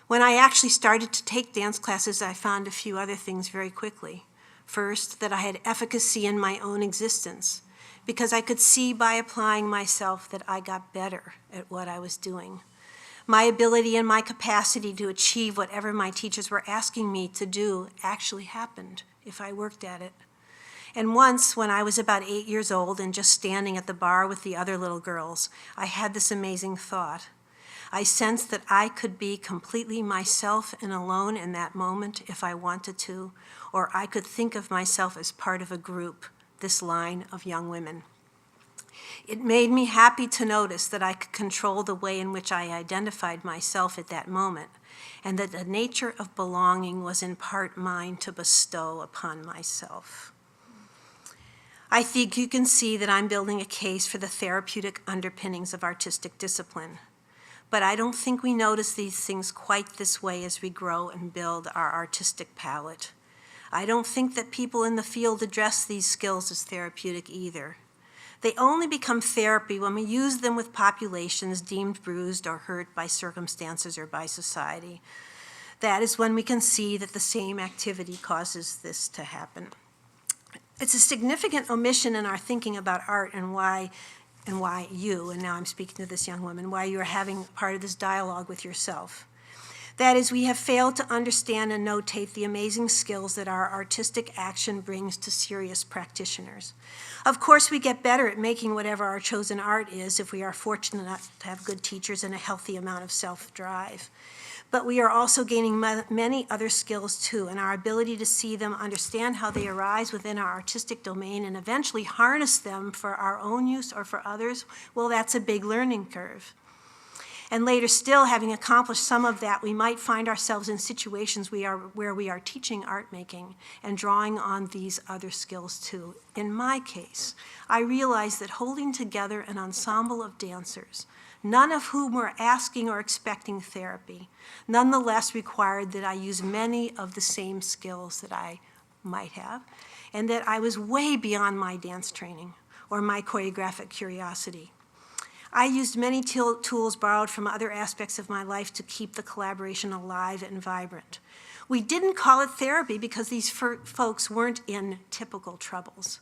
When I actually started to take dance classes, I found a few other things very quickly. First, that I had efficacy in my own existence, because I could see by applying myself that I got better at what I was doing. My ability and my capacity to achieve whatever my teachers were asking me to do actually happened if I worked at it. And once, when I was about 8 years old and just standing at the bar with the other little girls, I had this amazing thought. I sensed that I could be completely myself and alone in that moment if I wanted to, or I could think of myself as part of a group, this line of young women. It made me happy to notice that I could control the way in which I identified myself at that moment, and that the nature of belonging was in part mine to bestow upon myself. I think you can see that I'm building a case for the therapeutic underpinnings of artistic discipline. But I don't think we notice these things quite this way as we grow and build our artistic palette. I don't think that people in the field address these skills as therapeutic either. They only become therapy when we use them with populations deemed bruised or hurt by circumstances or by society. That is when we can see that the same activity causes this to happen. It's a significant omission in our thinking about art and why you, and now I'm speaking to this young woman, why you are having part of this dialogue with yourself. That is, we have failed to understand and notate the amazing skills that our artistic action brings to serious practitioners. Of course, we get better at making whatever our chosen art is if we are fortunate enough to have good teachers and a healthy amount of self-drive. But we are also gaining many other skills too, and our ability to see them, understand how they arise within our artistic domain, and eventually harness them for our own use or for others, well, that's a big learning curve. And later still, having accomplished some of that, we might find ourselves in situations where we are teaching art making and drawing on these other skills too. In my case, I realized that holding together an ensemble of dancers, none of whom were asking or expecting therapy, nonetheless required that I use many of the same skills that I might have, and that I was way beyond my dance training or my choreographic curiosity. I used many tools borrowed from other aspects of my life to keep the collaboration alive and vibrant. We didn't call it therapy because these folks weren't in typical troubles.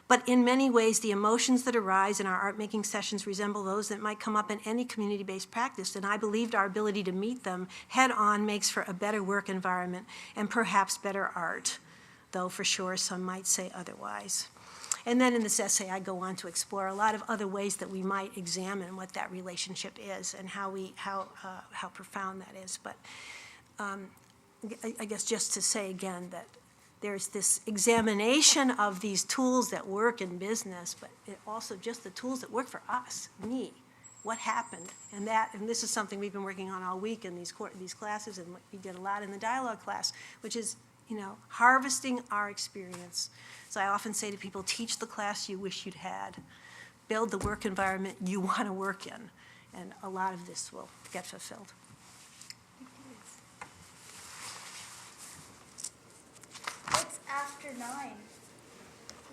But in many ways, the emotions that arise in our art-making sessions resemble those that might come up in any community-based practice, and I believed our ability to meet them head-on makes for a better work environment and perhaps better art, though for sure some might say otherwise. And then in this essay, I go on to explore a lot of other ways that we might examine what that relationship is and how profound that is. But I guess just to say again that there's this examination of these tools that work in business, but also just the tools that work for us, me, what happened, and this is something we've been working on all week in these classes, and we did a lot in the dialogue class, which is harvesting our experience. So I often say to people, teach the class you wish you'd had, build the work environment you want to work in, and a lot of this will get fulfilled. It's after 9.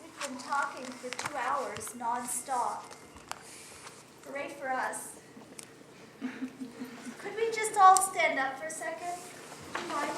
We've been talking for 2 hours nonstop. Hooray for us. Could we just all stand up for a second? Would you mind?